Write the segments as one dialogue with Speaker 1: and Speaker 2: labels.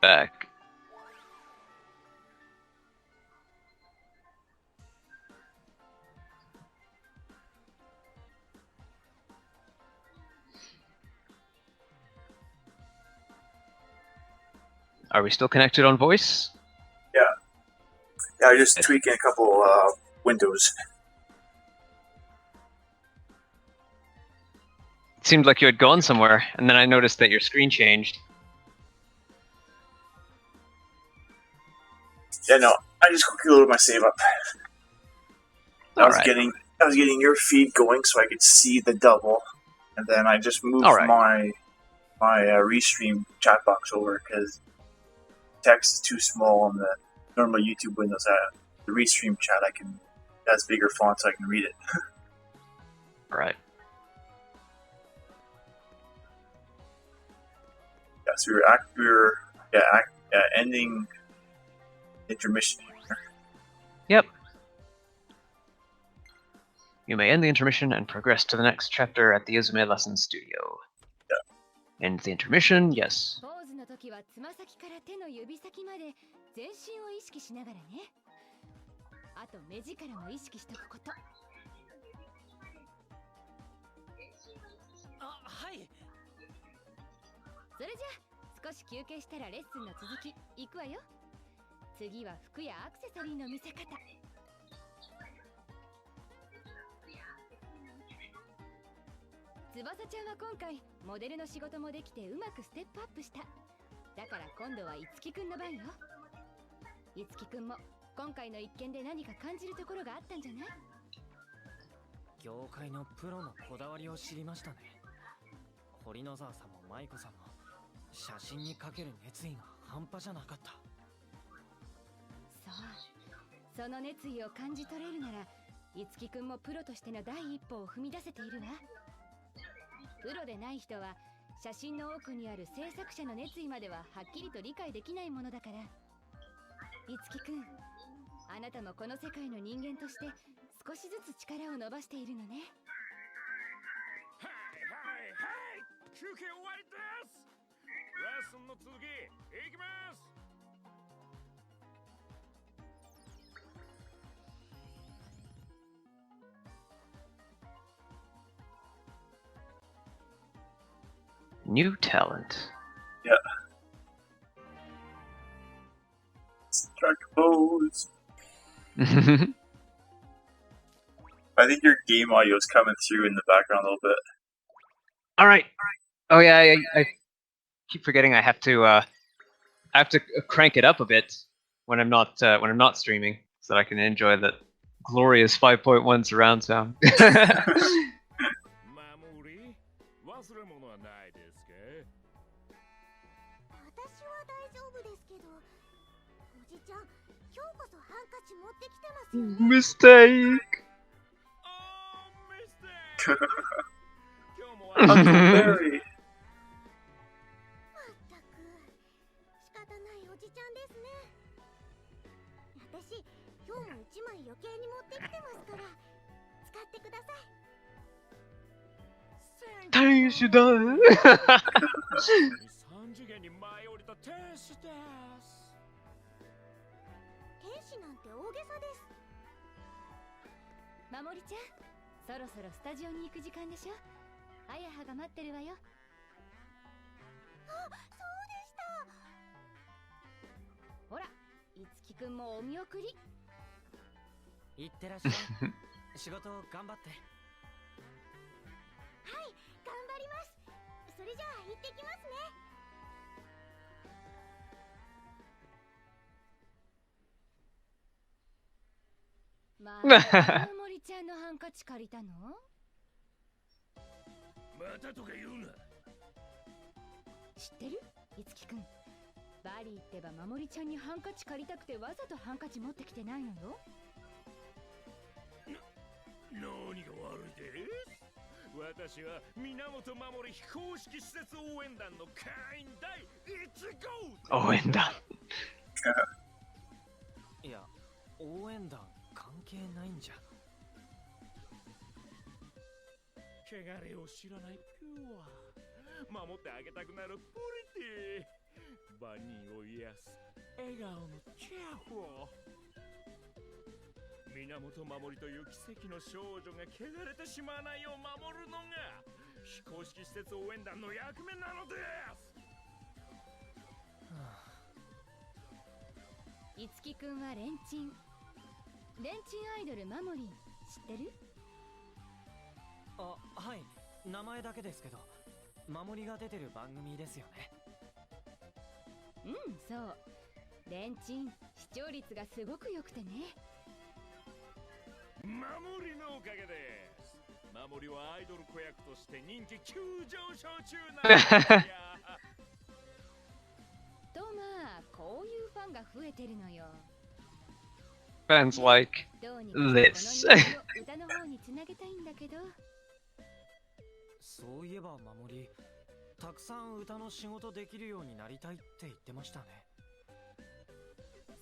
Speaker 1: back. Are we still connected on voice?
Speaker 2: Yeah. Yeah, I just tweaking a couple windows.
Speaker 1: It seemed like you had gone somewhere, and then I noticed that your screen changed.
Speaker 2: Yeah, no, I just quickly loaded my save up. I was getting your feed going so I could see the double, and then I just moved my restream chat box over because text is too small on the normal YouTube windows. The restream chat has bigger font so I can read it.
Speaker 1: Alright.
Speaker 2: Yeah, so we were ending intermission.
Speaker 1: Yep. You may end the intermission and progress to the next chapter at the Izume Lesson Studio.
Speaker 2: Yeah.
Speaker 1: End the intermission, yes. New talent.
Speaker 2: Yeah. Start to pose. I think your game audio is coming through in the background a little bit.
Speaker 1: Alright. Oh yeah, I keep forgetting I have to crank it up a bit when I'm not streaming, so that I can enjoy that glorious 5.1 surround sound. Mistake.
Speaker 2: Huckleberry.
Speaker 3: バニーを癒す笑顔のチェアフを。源守という奇跡の少女が汚れてしまわないよう守るのが非公式施設応援団の役目なのです。
Speaker 4: いつきくんはレンチンアイドルマモリン知ってる？
Speaker 5: あ、はい、名前だけですけど守りが出てる番組ですよね。
Speaker 4: うん、そう。レンチン視聴率がすごく良くてね。
Speaker 3: 守りのおかげです。守りはアイドル子役として人気急上昇中なんですよ。
Speaker 4: とまあこういうファンが増えてるのよ。
Speaker 1: Fans like
Speaker 4: どうにか
Speaker 1: this.
Speaker 4: この人を歌の方につなげたいんだけど。
Speaker 5: そういえば守り、たくさん歌の仕事できるようになりたいって言ってましたね。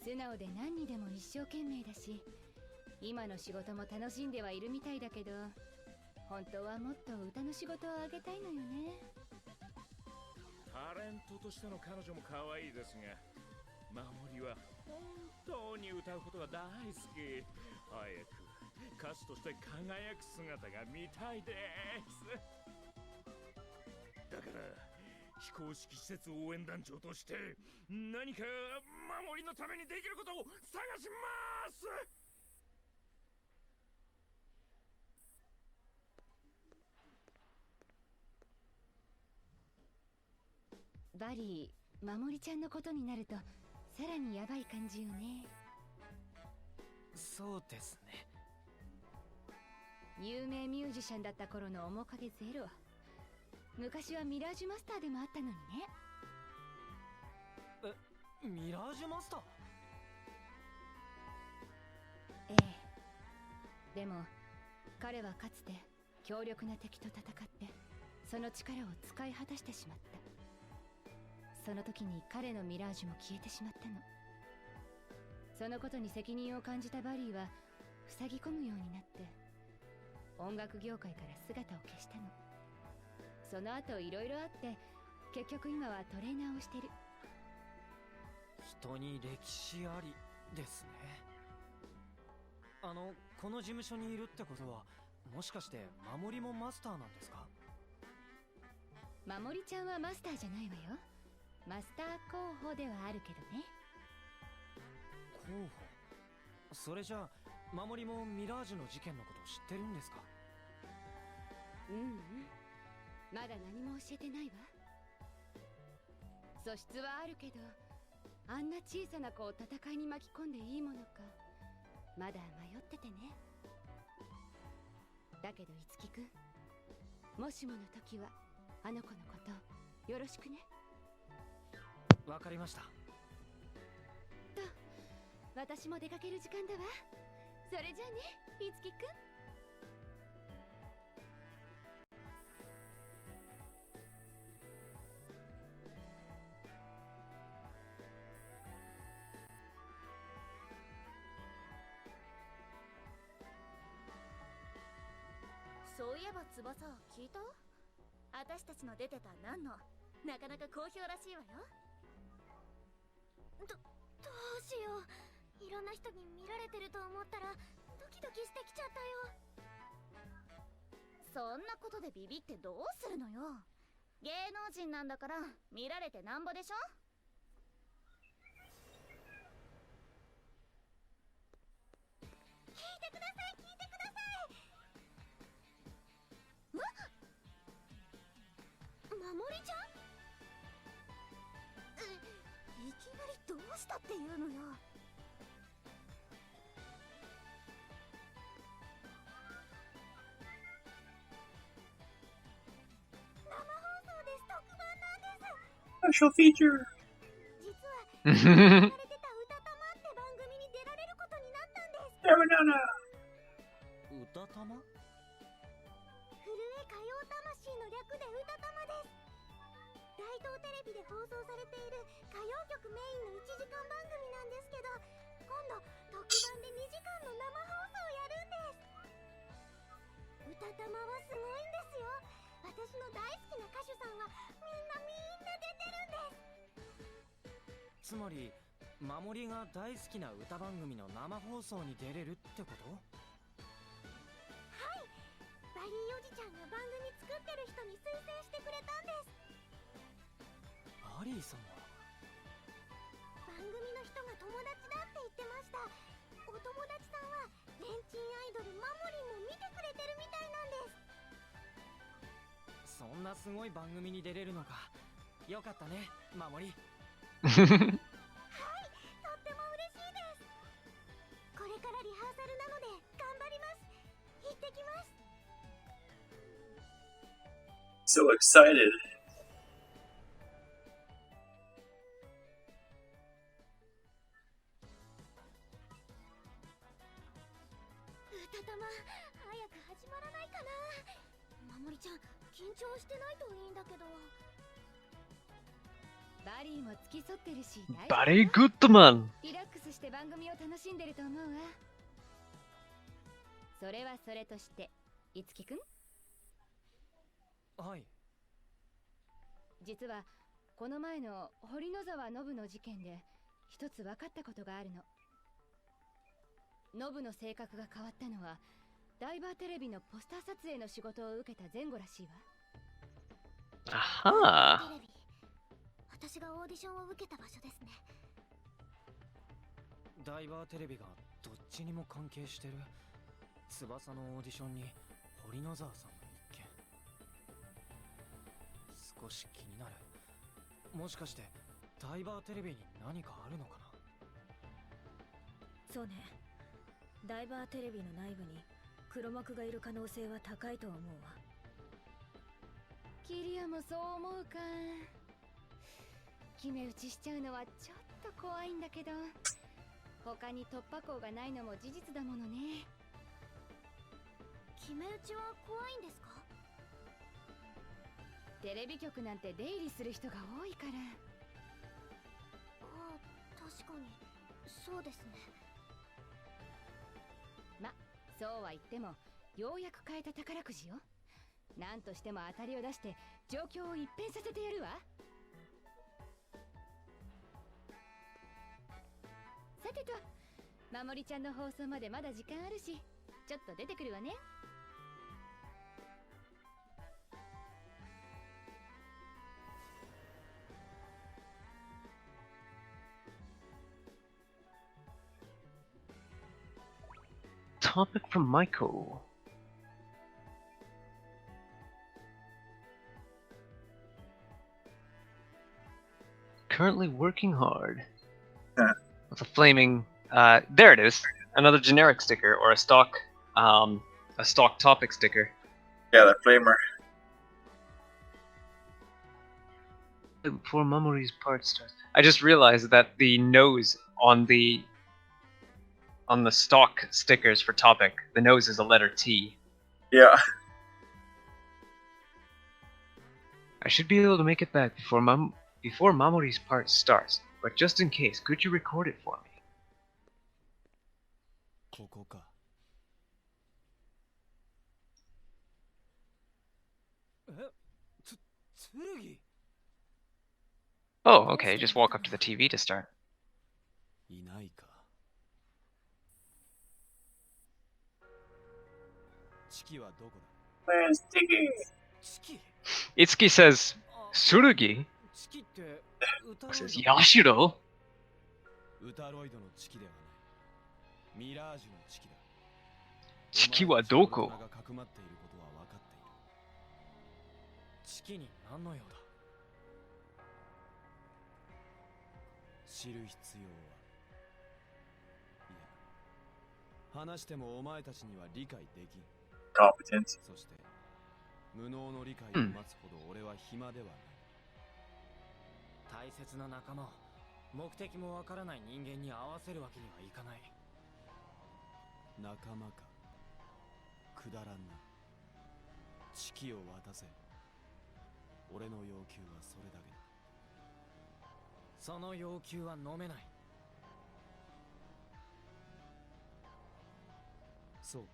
Speaker 4: 素直で何にでも一生懸命だし、今の仕事も楽しんではいるみたいだけど、本当はもっと歌の仕事をあげたいのよね。
Speaker 3: タレントとしての彼女も可愛いですが、守りは本当に歌うことが大好き。早く歌手として輝く姿が見たいです。だから非公式施設応援団長として何か守りのためにできることを探します。
Speaker 4: バリー、守りちゃんのことになるとさらにヤバい感じよね。
Speaker 5: そうですね。
Speaker 4: 有名ミュージシャンだった頃の面影ゼロ。昔はミラージュマスターでもあったのにね。
Speaker 5: ミラージュマスター？
Speaker 4: ええ。でも彼はかつて強力な敵と戦ってその力を使い果たしてしまった。その時に彼のミラージュも消えてしまったの。そのことに責任を感じたバリーは塞ぎ込むようになって音楽業界から姿を消したの。その後いろいろあって結局今はトレーナーをしてる。
Speaker 5: 人に歴史ありですね。この事務所にいるってことはもしかして守りもマスターなんですか？
Speaker 4: 守りちゃんはマスターじゃないわよ。マスター候補ではあるけどね。
Speaker 5: 候補？それじゃあ守りもミラージュの事件のこと知ってるんですか？
Speaker 4: うんうん、まだ何も教えてないわ。素質はあるけどあんな小さな子を戦いに巻き込んでいいものかまだ迷っててね。だけどいつきくん、もしもの時はあの子のことよろしくね。
Speaker 5: わかりました。
Speaker 4: と私も出かける時間だわ。それじゃあね、いつきくん。
Speaker 6: そういえば翼聞いた？私たちの出てた何のなかなか好評らしいわよ。どうしよう。いろんな人に見られてると思ったらドキドキしてきちゃったよ。そんなことでビビってどうするのよ。芸能人なんだから見られてなんぼでしょ。聞いてください、聞いてください。守りちゃん？いきなりどうしたっていうのよ。生放送です。特番なんです。
Speaker 2: Special feature。
Speaker 6: 実は言われてた歌たまって番組に出られることになったんです。
Speaker 5: 歌たま？
Speaker 6: 震え歌謡魂の略で歌たまです。大東テレビで放送されている歌謡曲メインの1時間番組なんですけど、今度特番で2時間の生放送をやるんです。歌たまはすごいんですよ。私の大好きな歌手さんがみんな出てるんです。
Speaker 5: つまり守りが大好きな歌番組の生放送に出れるってこと？
Speaker 6: はい、バリーおじちゃんが番組作ってる人に推薦してくれたんです。
Speaker 5: バリーさんは
Speaker 6: 番組の人が友達だって言ってました。お友達さんはレンチンアイドルマモリンも見てくれてるみたいなんです。
Speaker 5: そんなすごい番組に出れるのか。よかったね、守り。
Speaker 6: はい、とっても嬉しいです。これからリハーサルなので頑張ります。行ってきます。
Speaker 2: So excited.
Speaker 6: 歌玉、早く始まらないかな。守りちゃん、緊張してないといいんだけど。
Speaker 4: バリーも付き添ってるし、
Speaker 1: バリーグッドマン。
Speaker 4: リラックスして番組を楽しんでると思うわ。それはそれとして、いつきくん？
Speaker 5: はい。
Speaker 4: 実はこの前の堀野沢ノブの事件で一つ分かったことがあるの。ノブの性格が変わったのはダイバーテレビのポスター撮影の仕事を受けた前後らしいわ。
Speaker 1: あは
Speaker 6: テレビ、私がオーディションを受けた場所ですね。
Speaker 5: ダイバーテレビがどっちにも関係してる。翼のオーディションに堀野沢さんの一件。少し気になる。もしかしてダイバーテレビに何かあるのかな。
Speaker 7: そうね、ダイバーテレビの内部に黒幕がいる可能性は高いと思うわ。
Speaker 4: キリアもそう思うか。決め打ちしちゃうのはちょっと怖いんだけど、他に突破口がないのも事実だものね。
Speaker 6: 決め打ちは怖いんですか？
Speaker 4: テレビ局なんて出入りする人が多いから。
Speaker 6: ああ、確かにそうですね。
Speaker 4: ま、そうは言ってもようやく買えた宝くじよ。なんとしても当たりを出して状況を一変させてやるわ。さてと、守りちゃんの放送までまだ時間あるし、ちょっと出てくるわね。
Speaker 1: Topic from Michael. Currently working hard. With a flaming, there it is. Another generic sticker or a stock topic sticker.
Speaker 2: Yeah, that flamer.
Speaker 1: Before Mamori's part starts, I just realized that the nose on the stock stickers for topic, the nose is a letter T.
Speaker 2: Yeah.
Speaker 1: I should be able to make it back before Mamori's part starts, but just in case, could you record it for me?
Speaker 5: ここか。剣。
Speaker 1: Oh, okay, just walk up to the TV to start.
Speaker 5: いないか。チキはどこだ？
Speaker 2: Where's Tiggy?
Speaker 5: チキ？
Speaker 1: Itsuki says, Surugi?
Speaker 5: チキって歌
Speaker 1: Says, Yashiro?
Speaker 5: 歌ロイドのチキではない。ミラージュのチキだ。
Speaker 1: Chiki wa doko?
Speaker 5: がかくまっていることは分かっている。チキに何の用だ？知る必要は。いや、話してもお前たちには理解できん。
Speaker 2: Competent.
Speaker 5: そして、無能の理解を待つほど俺は暇ではない。大切な仲間を目的もわからない人間に合わせるわけにはいかない。仲間か。くだらんな。チキを渡せ。俺の要求はそれだけだ。その要求は飲めない。そうか。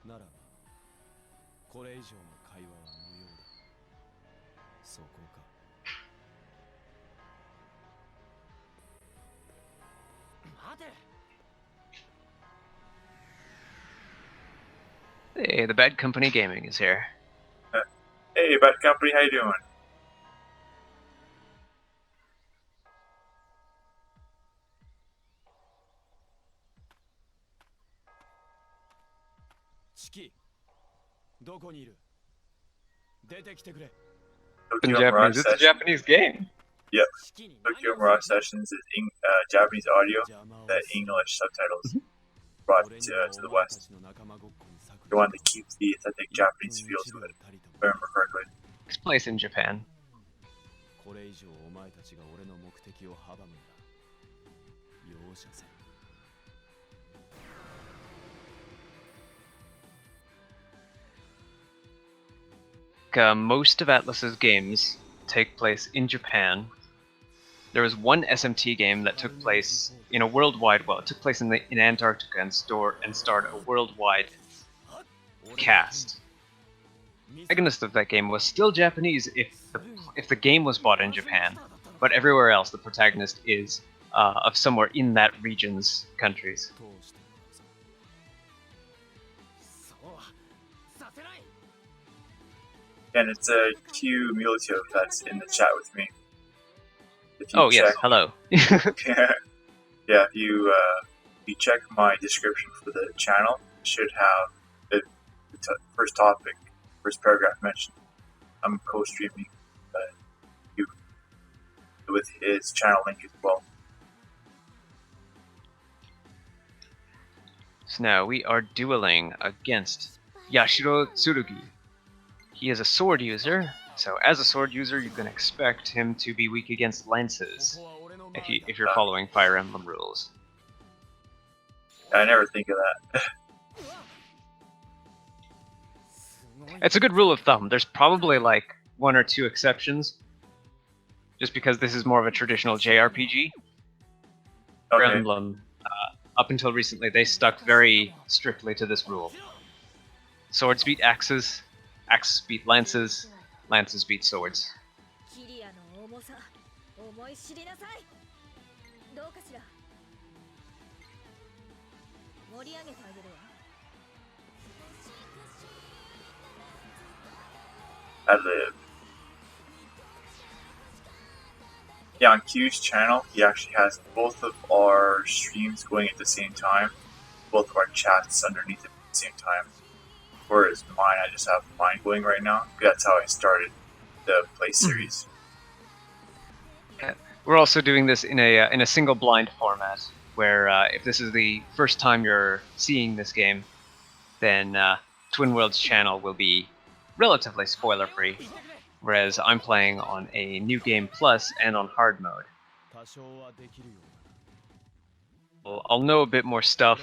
Speaker 5: ならば、これ以上の会話は無用だ。そこか。
Speaker 1: Hey, the Bad Company Gaming is here.
Speaker 2: Hey, Bad Company, how you doing?
Speaker 1: In
Speaker 2: Tokyo Mirage
Speaker 1: Japanese, it's a
Speaker 2: Sessions.
Speaker 1: Japanese game.
Speaker 2: Yep. Tokyo Mirage Sessions is Japanese audio, the English subtitles brought to the West. They wanted to keep the authentic Japanese feel to it, if I remember correctly.
Speaker 1: Takes place in Japan. Most of Atlus's games take place in Japan. There was one SMT game that took place in a worldwide. Well, it took place in Antarctica and starred a worldwide cast. The protagonist of that game was still Japanese if the game was bought in Japan, but everywhere else the protagonist is of somewhere in that region's countries.
Speaker 2: And it's a Q Mulative that's in the chat with me.
Speaker 1: Oh yes, hello.
Speaker 2: Yeah, if you check my description for the channel, it should have the first topic, first paragraph mentioned. I'm co-streaming with his channel link as well.
Speaker 1: So now we are dueling against Yashiro Tsurugi. He is a sword user, so as a sword user you can expect him to be weak against lances, if you're following Fire Emblem rules.
Speaker 2: I never think of that.
Speaker 1: It's a good rule of thumb. There's probably like one or two exceptions, just because this is more of a traditional JRPG. Fire Emblem, up until recently, they stuck very strictly to this rule. Swords beat axes, axes beat lances, lances beat swords.
Speaker 2: I live. Yeah, on Q's channel, he actually has both of our streams going at the same time, both of our chats underneath it at the same time. Whereas mine, I just have mine going right now. That's how I started the play series.
Speaker 1: We're also doing this in a single blind format, where if this is the first time you're seeing this game, then Twinworld's channel will be relatively spoiler-free, whereas I'm playing on a New Game Plus and on hard mode. I'll know a bit more stuff,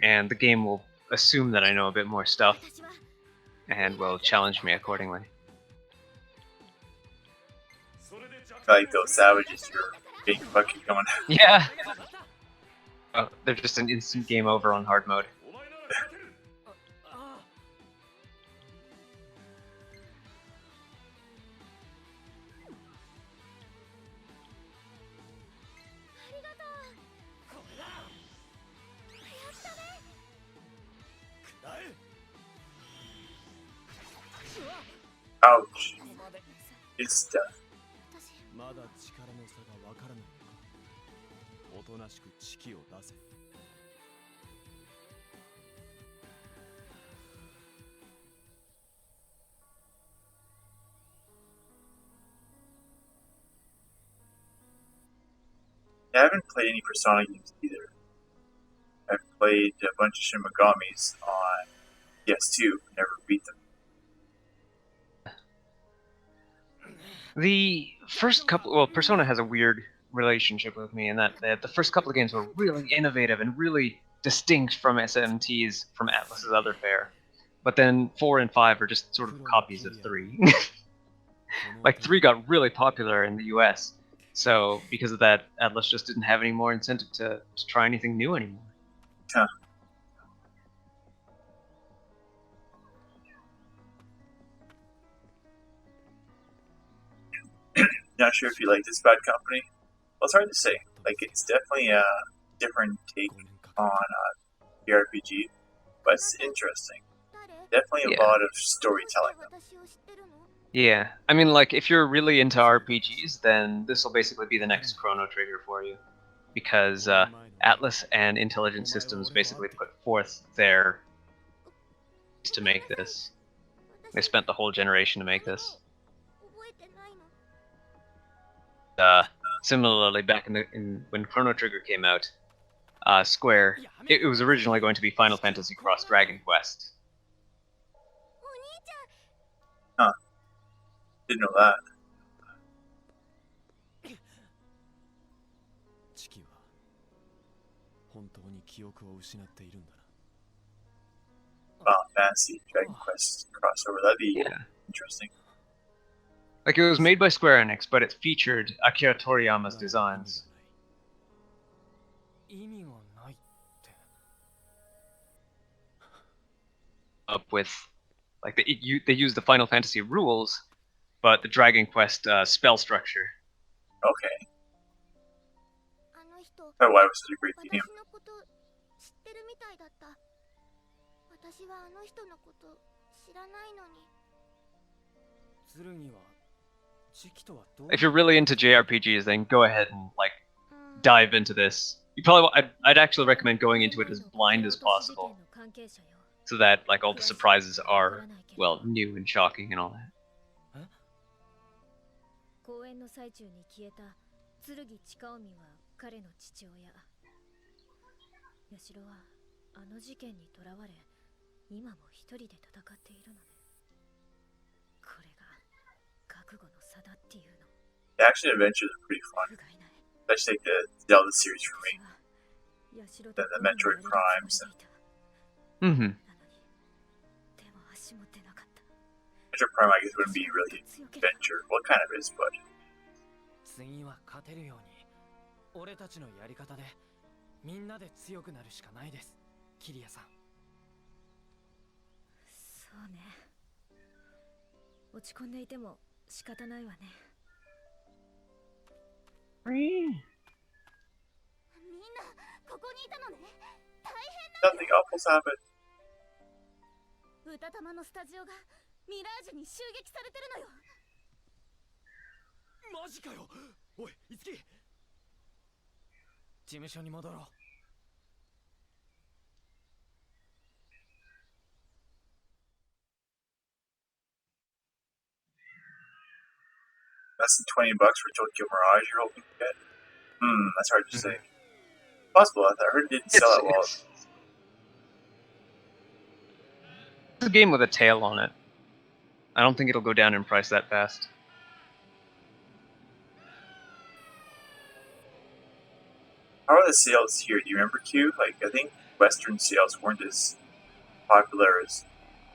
Speaker 1: and the game will assume that I know a bit more stuff, and will challenge me accordingly.
Speaker 2: Like those savages, you're being fucking going.
Speaker 1: Yeah! Oh, they're just an instant game over on hard mode.
Speaker 2: Ouch. It's death. I haven't played any Persona games either. I've played a bunch of Shin Megamis on PS2, never beat them.
Speaker 1: The first couple, well, Persona has a weird relationship with me in that the first couple of games were really innovative and really distinct from SMTs from Atlus's other fare. But then 4 and 5 are just sort of copies of 3. Like 3 got really popular in the US, so because of that, Atlus just didn't have any more incentive to try anything new anymore.
Speaker 2: Huh. Not sure if you like this Bad Company. Well, it's hard to say. Like, it's definitely different take on JRPG, but it's interesting. Definitely a lot of storytelling.
Speaker 1: Yeah, I mean, like, if you're really into RPGs, then this will basically be the next Chrono Trigger for you. Because Atlas and Intelligent Systems basically put forth their to make this. They spent the whole generation to make this. Similarly, back when Chrono Trigger came out, Square, it was originally going to be Final Fantasy Cross Dragon Quest.
Speaker 2: Huh. Didn't know that. Final Fantasy Dragon Quest crossover. That'd be interesting.
Speaker 1: Like, it was made by Square Enix, but it featured Akira Toriyama's designs. Up with, like, they use the Final Fantasy rules, but the Dragon Quest spell structure.
Speaker 2: Okay. Oh, why was such a great game?
Speaker 1: If you're really into JRPGs, then go ahead and like dive into this. You probably, I'd actually recommend going into it as blind as possible, so that like all the surprises are, well, new and shocking and all that.
Speaker 7: 公演の最中に消えた剣近臣は彼の父親。八代はあの事件にとらわれ、今も一人で戦っているのね。これが覚悟の差だっていうの。
Speaker 2: The action adventures are pretty fun. Especially like the Zelda series for me. Then the Metroid Primes.
Speaker 1: Mm-hmm.
Speaker 2: Metroid Prime, I guess, wouldn't be really adventure. What kind of is, but.
Speaker 5: 次は勝てるように、俺たちのやり方でみんなで強くなるしかないです、キリアさん。
Speaker 7: そうね。落ち込んでいても仕方ないわね。
Speaker 6: みんなここにいたのね。大変
Speaker 2: Something awful's happened.
Speaker 6: 歌玉のスタジオがミラージュに襲撃されてるのよ。
Speaker 5: マジかよ。おい、いつき。事務所に戻ろう。
Speaker 2: Less than $20 for Tokyo Mirage you're hoping to get? That's hard to say. Possible, I heard it didn't sell that well.
Speaker 1: It's a game with a tail on it. I don't think it'll go down in price that fast.
Speaker 2: How are the sales here? Do you remember, Q? Like, I think Western sales weren't as popular as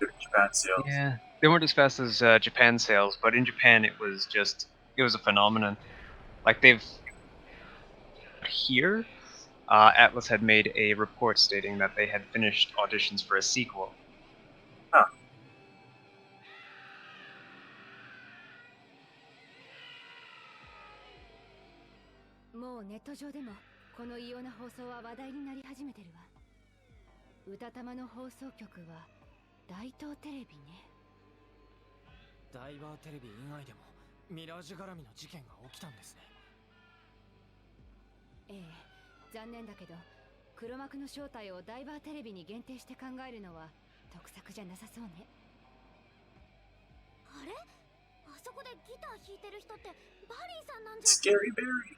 Speaker 2: Japan sales.
Speaker 1: Yeah, they weren't as fast as Japan sales, but in Japan it was a phenomenon. Like, here, Atlas had made a report stating that they had finished auditions for a sequel.
Speaker 2: Huh. Scary Berry.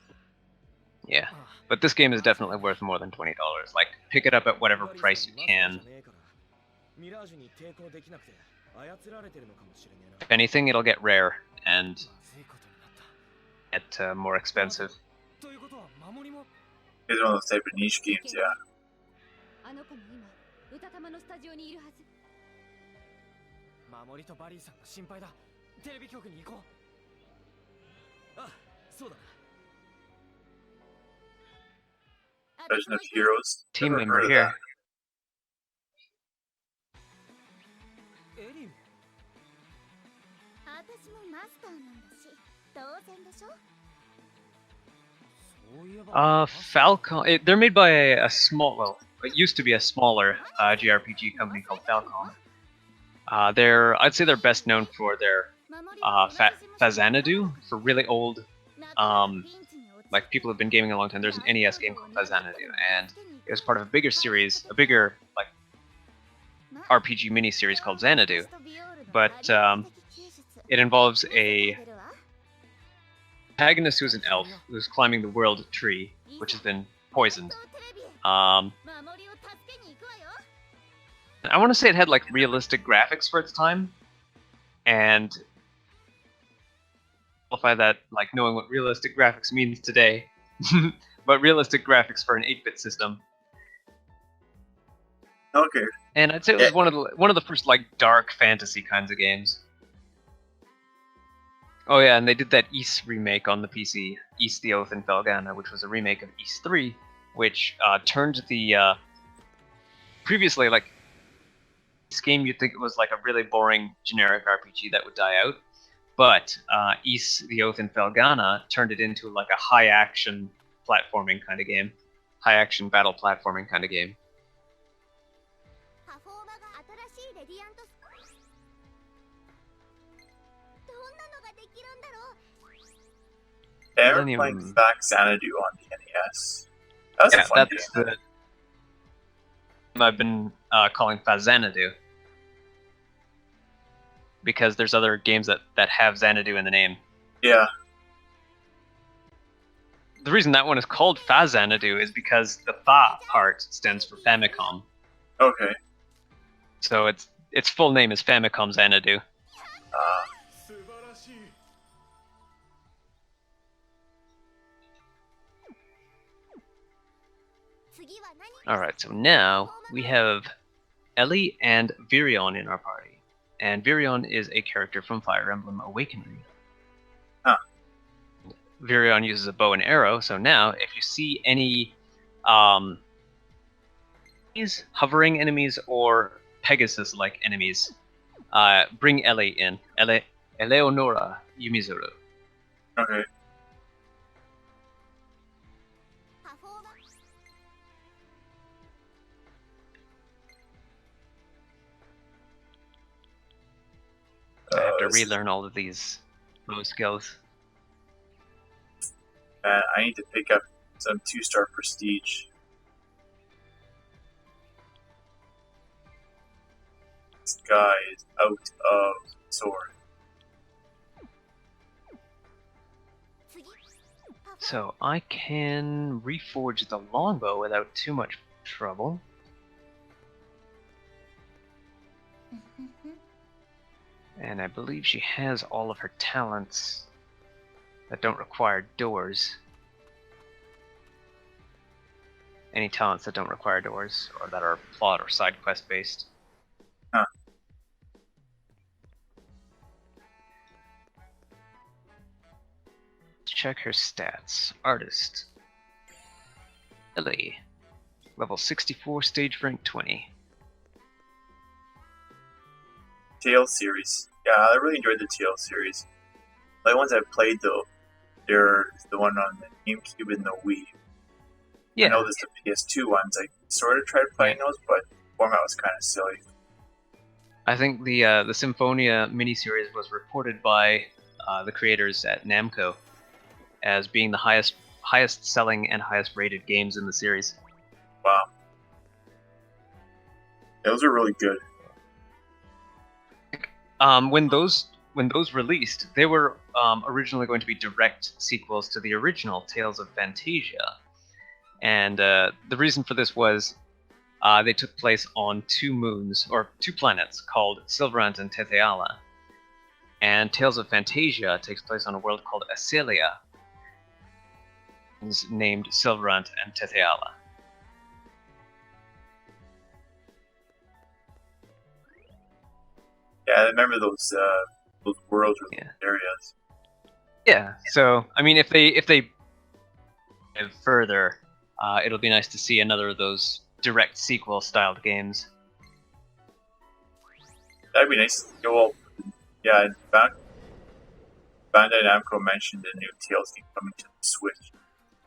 Speaker 1: Yeah, but this game is definitely worth more than $20. Like, pick it up at whatever price you can. If anything, it'll get rare and get more expensive.
Speaker 2: It's one of those type of niche games, yeah. Legend of Heroes.
Speaker 1: Team
Speaker 2: Never
Speaker 1: member
Speaker 2: heard of
Speaker 1: here.
Speaker 2: that.
Speaker 6: 私もマスターなんだし、当然でしょ。
Speaker 5: そ
Speaker 1: Falcon. They're made by a small. Well, it used to be a smaller JRPG company called Falcon. I'd say they're best known for their Fazanadu, for really old. Like people have been gaming a long time. There's an NES game called Fazanadu, and it was part of a bigger series, a bigger like RPG mini-series called Xanadu. But it involves a protagonist who's an elf who's climbing the world tree, which has been poisoned. I want to say it had like realistic graphics for its time, and qualify that like knowing what realistic graphics means today, but realistic graphics for an 8-bit system.
Speaker 2: Okay.
Speaker 1: And I'd say it was one of the first like dark fantasy kinds of games. Oh yeah, and they did that Ys remake on the PC, Ys the Oath in Felghana, which was a remake of Ys 3, which turned the previously like this game you'd think it was like a really boring generic RPG that would die out, but Ys the Oath in Felghana turned it into like a high action platforming kind of game, high action battle platforming kind of game.
Speaker 2: They're playing back Xanadu on the NES. That was a fun game.
Speaker 1: I've been calling Fazanadu because there's other games that have Xanadu in the name.
Speaker 2: Yeah.
Speaker 1: The reason that one is called Fazanadu is because the Fa part stands for Famicom.
Speaker 2: Okay.
Speaker 1: So its full name is Famicom Xanadu. Alright, so now we have Ellie and Virion in our party. And Virion is a character from Fire Emblem Awakening.
Speaker 2: Huh.
Speaker 1: Virion uses a bow and arrow, so now if you see any hovering enemies or Pegasus-like enemies, bring Ellie in. Eleonora Yumizuru.
Speaker 2: Okay.
Speaker 1: I have to relearn all of these bow skills.
Speaker 2: I need to pick up some 2-star prestige. This guy is out of sword.
Speaker 1: So I can reforge the longbow without too much trouble. And I believe she has all of her talents that don't require doors. Any talents that don't require doors, or that are plot or side quest based.
Speaker 2: Huh.
Speaker 1: Let's check her stats. Artist. Ellie. Level 64, stage rank 20.
Speaker 2: Tales series. Yeah, I really enjoyed the Tales series. The ones I've played though, they're the one on the GameCube and the Wii.
Speaker 1: Yeah.
Speaker 2: I know there's the PS2 ones. I sort of tried playing those, but the format was kind of silly.
Speaker 1: I think the Symphonia miniseries was reported by the creators at Namco as being the highest selling and highest rated games in the series.
Speaker 2: Wow. Those are really good.
Speaker 1: When those released, they were originally going to be direct sequels to the original Tales of Fantasia, and the reason for this was they took place on 2 moons or 2 planets called Silverant and Tetheala, and Tales of Fantasia takes place on a world called Acelia, named Silverant and Tetheala.
Speaker 2: Yeah, I remember those worlds or those areas.
Speaker 1: Yeah, so I mean, if they go further, it'll be nice to see another of those direct sequel styled games.
Speaker 2: That'd be nice. Well, yeah, Bandai Namco mentioned a new Tales game coming to the Switch.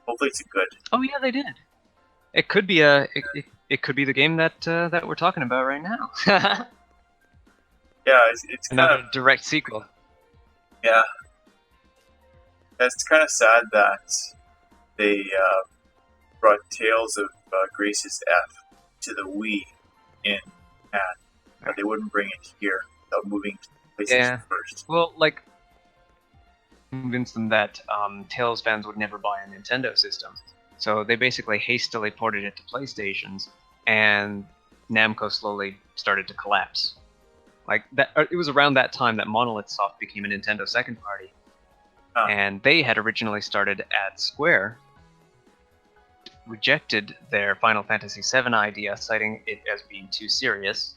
Speaker 2: Hopefully it's good.
Speaker 1: Oh yeah, they did. It could be it could be the game that that we're talking about right now.
Speaker 2: Yeah, it's
Speaker 1: Another
Speaker 2: kind of
Speaker 1: direct sequel.
Speaker 2: yeah. It's kind of sad that they brought Tales of Grace's F to the Wii in Japan, but they wouldn't bring it here without moving to PlayStation first.
Speaker 1: Well, like, convinced them that Tales fans would never buy a Nintendo system, so they basically hastily ported it to PlayStations, and Namco slowly started to collapse. Like that, it was around that time that Monolith Soft became a Nintendo second party, and they had originally started at Square. Rejected their Final Fantasy VII idea, citing it as being too serious,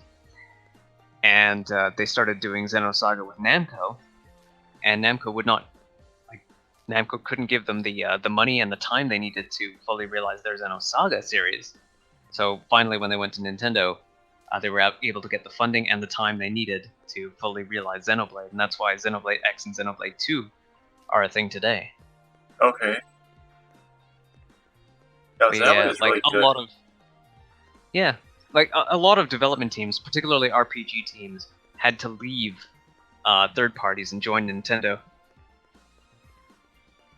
Speaker 1: and they started doing Xenosaga with Namco, and Namco would not, like, Namco couldn't give them the money and the time they needed to fully realize their Xenosaga series. So finally, when they went to Nintendo, they were able to get the funding and the time they needed to fully realize Xenoblade, and that's why Xenoblade X and Xenoblade 2 are a thing today.
Speaker 2: Okay.
Speaker 1: Yeah, like a lot of a lot of development teams, particularly RPG teams, had to leave third parties and join Nintendo,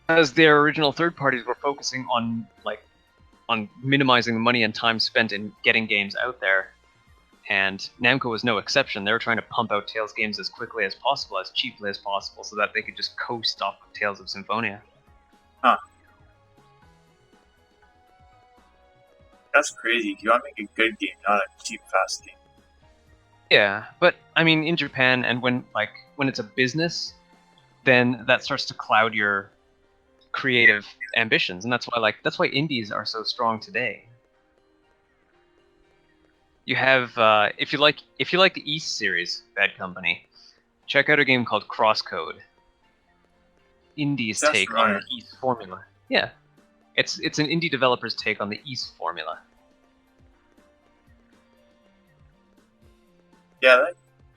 Speaker 1: as their original third parties were focusing on minimizing the money and time spent in getting games out there, and Namco was no exception. They were trying to pump out Tales games as quickly as possible, as cheaply as possible, so that they could just coast off of Tales of Symphonia.
Speaker 2: Huh. That's crazy. You want to make a good game, not a cheap, fast game.
Speaker 1: Yeah, but I mean, in Japan, and when it's a business, then that starts to cloud your creative ambitions, and that's why indies are so strong today. You have if you like the East series, Bad Company, check out a game called Crosscode. Indie's take on the East formula. Yeah. It's an indie developer's take on the East formula.
Speaker 2: Yeah,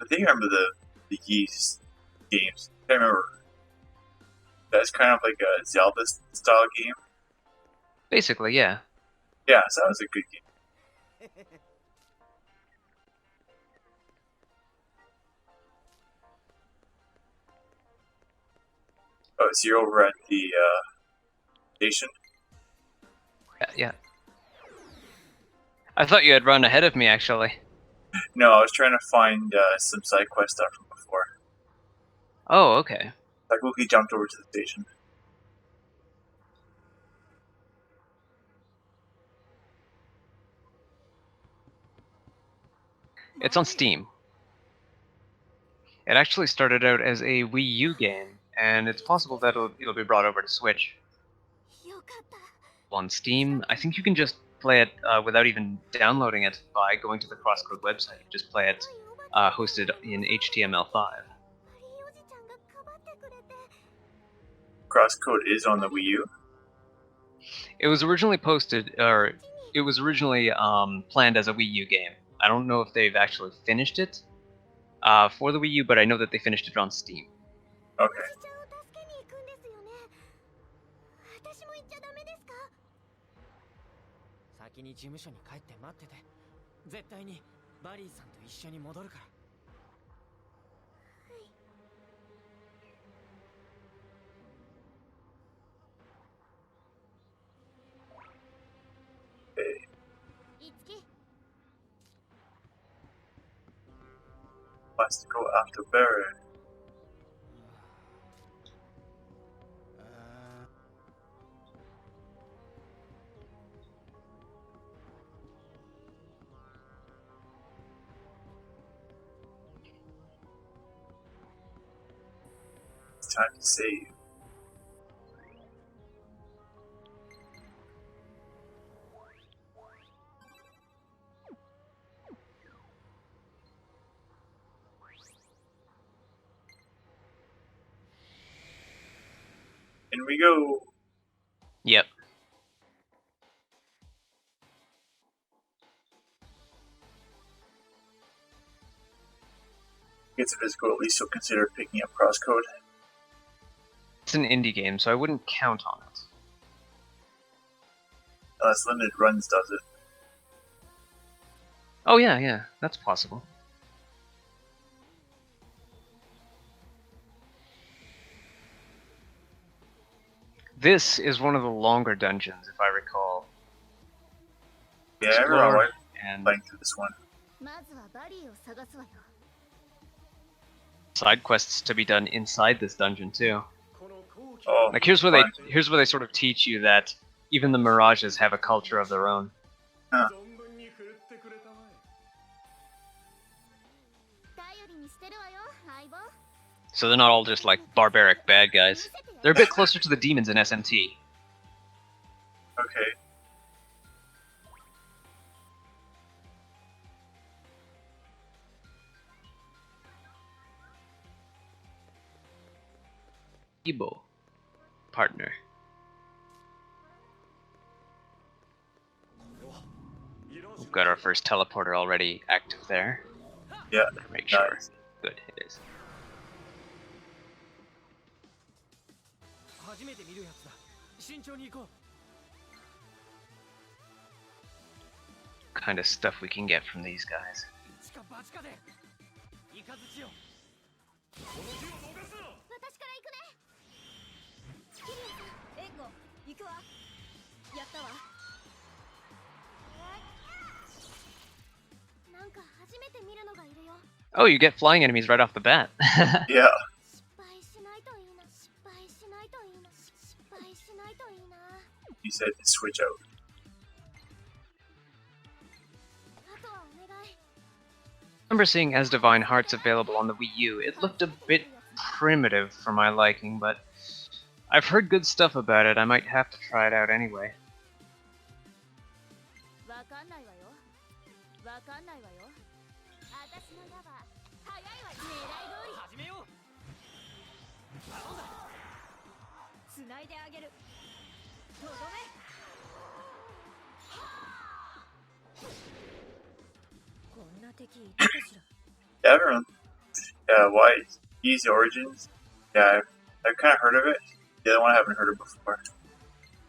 Speaker 2: I think I remember the East games. I remember. That's kind of like a Zelda-style game.
Speaker 1: Basically, yeah.
Speaker 2: Yeah, so that was a good game. Oh, so you're over at the station?
Speaker 1: Yeah. I thought you had run ahead of me, actually.
Speaker 2: No, I was trying to find some side quest stuff from before.
Speaker 1: Oh, okay.
Speaker 2: I quickly jumped over to the station.
Speaker 1: It's on Steam. It actually started out as a Wii U game, and it's possible that it'll be brought over to Switch. On Steam, I think you can just play it without even downloading it by going to the Crosscode website. Just play it hosted in HTML5.
Speaker 2: Crosscode is on the Wii U?
Speaker 1: It was originally it was originally planned as a Wii U game. I don't know if they've actually finished it for the Wii U, but I know that they finished it on Steam.
Speaker 2: Okay. Must go after Barry. It's time to save. In we go.
Speaker 1: Yep.
Speaker 2: It's physical, at least you'll consider picking up Crosscode.
Speaker 1: It's an indie game, so I wouldn't count on it.
Speaker 2: Unless limited runs does it.
Speaker 1: Oh yeah, that's possible. This is one of the longer dungeons, if I recall.
Speaker 2: Yeah, I remember
Speaker 1: and
Speaker 2: playing through this one.
Speaker 1: Side quests to be done inside this dungeon too.
Speaker 2: Oh,
Speaker 1: like here's where they sort of teach you that even the Mirages have a culture of their own.
Speaker 2: Huh.
Speaker 1: So they're not all just like barbaric bad guys. They're a bit closer to the demons in SMT.
Speaker 2: Okay.
Speaker 1: Ibo. Partner. We've got our first teleporter already active there.
Speaker 2: Yeah.
Speaker 1: Better make sure.
Speaker 2: Nice.
Speaker 1: Good, it is. Kind of stuff we can get from these guys. Oh, you get flying enemies right off the bat.
Speaker 2: Yeah. You said to switch out.
Speaker 1: I remember seeing As Divine Hearts available on the Wii U. It looked a bit primitive for my liking, but I've heard good stuff about it. I might have to try it out anyway.
Speaker 2: Yeah, everyone. Yeah, why? Easy Origins? Yeah, I've kind of heard of it. The other one I haven't heard of before.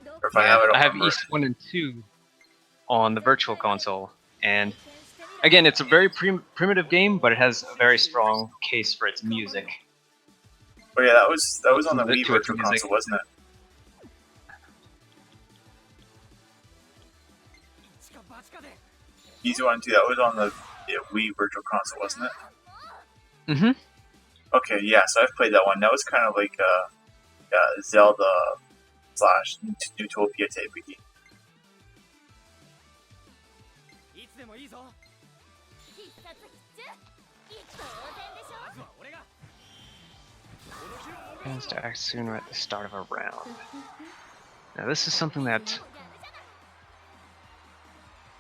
Speaker 2: Or if I have it,
Speaker 1: I have East 1 and 2 on the Virtual Console, and again, it's a very primitive game, but it has a very strong case for its music.
Speaker 2: Oh yeah, that was on the Wii Virtual Console, wasn't it? Easy 1 and 2, that was on the Wii Virtual Console, wasn't it?
Speaker 1: Mm-hmm.
Speaker 2: Okay, yeah, so I've played that one. That was kind of like Zelda / Utopia type of game.
Speaker 1: Plans to act sooner at the start of a round. Now this is something that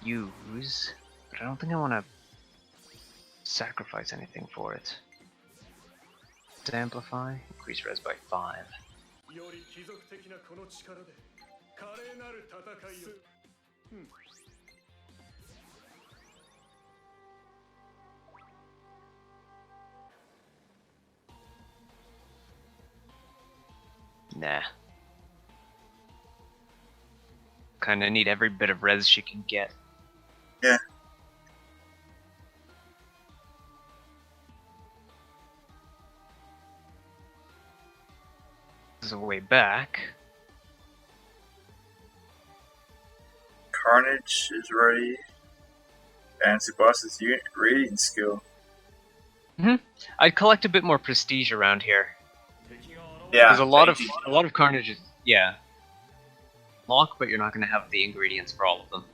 Speaker 1: use, but I don't think I want to sacrifice anything for it. To amplify, increase res by 5. Nah. Kinda need every bit of res she can get.
Speaker 2: Yeah.
Speaker 1: This is a way back.
Speaker 2: Carnage is ready. Fancy boss's unit rating skill.
Speaker 1: I'd collect a bit more prestige around here.
Speaker 2: Yeah.
Speaker 1: There's a lot of Carnage is, yeah. Lock, but you're not gonna have the ingredients for all of them.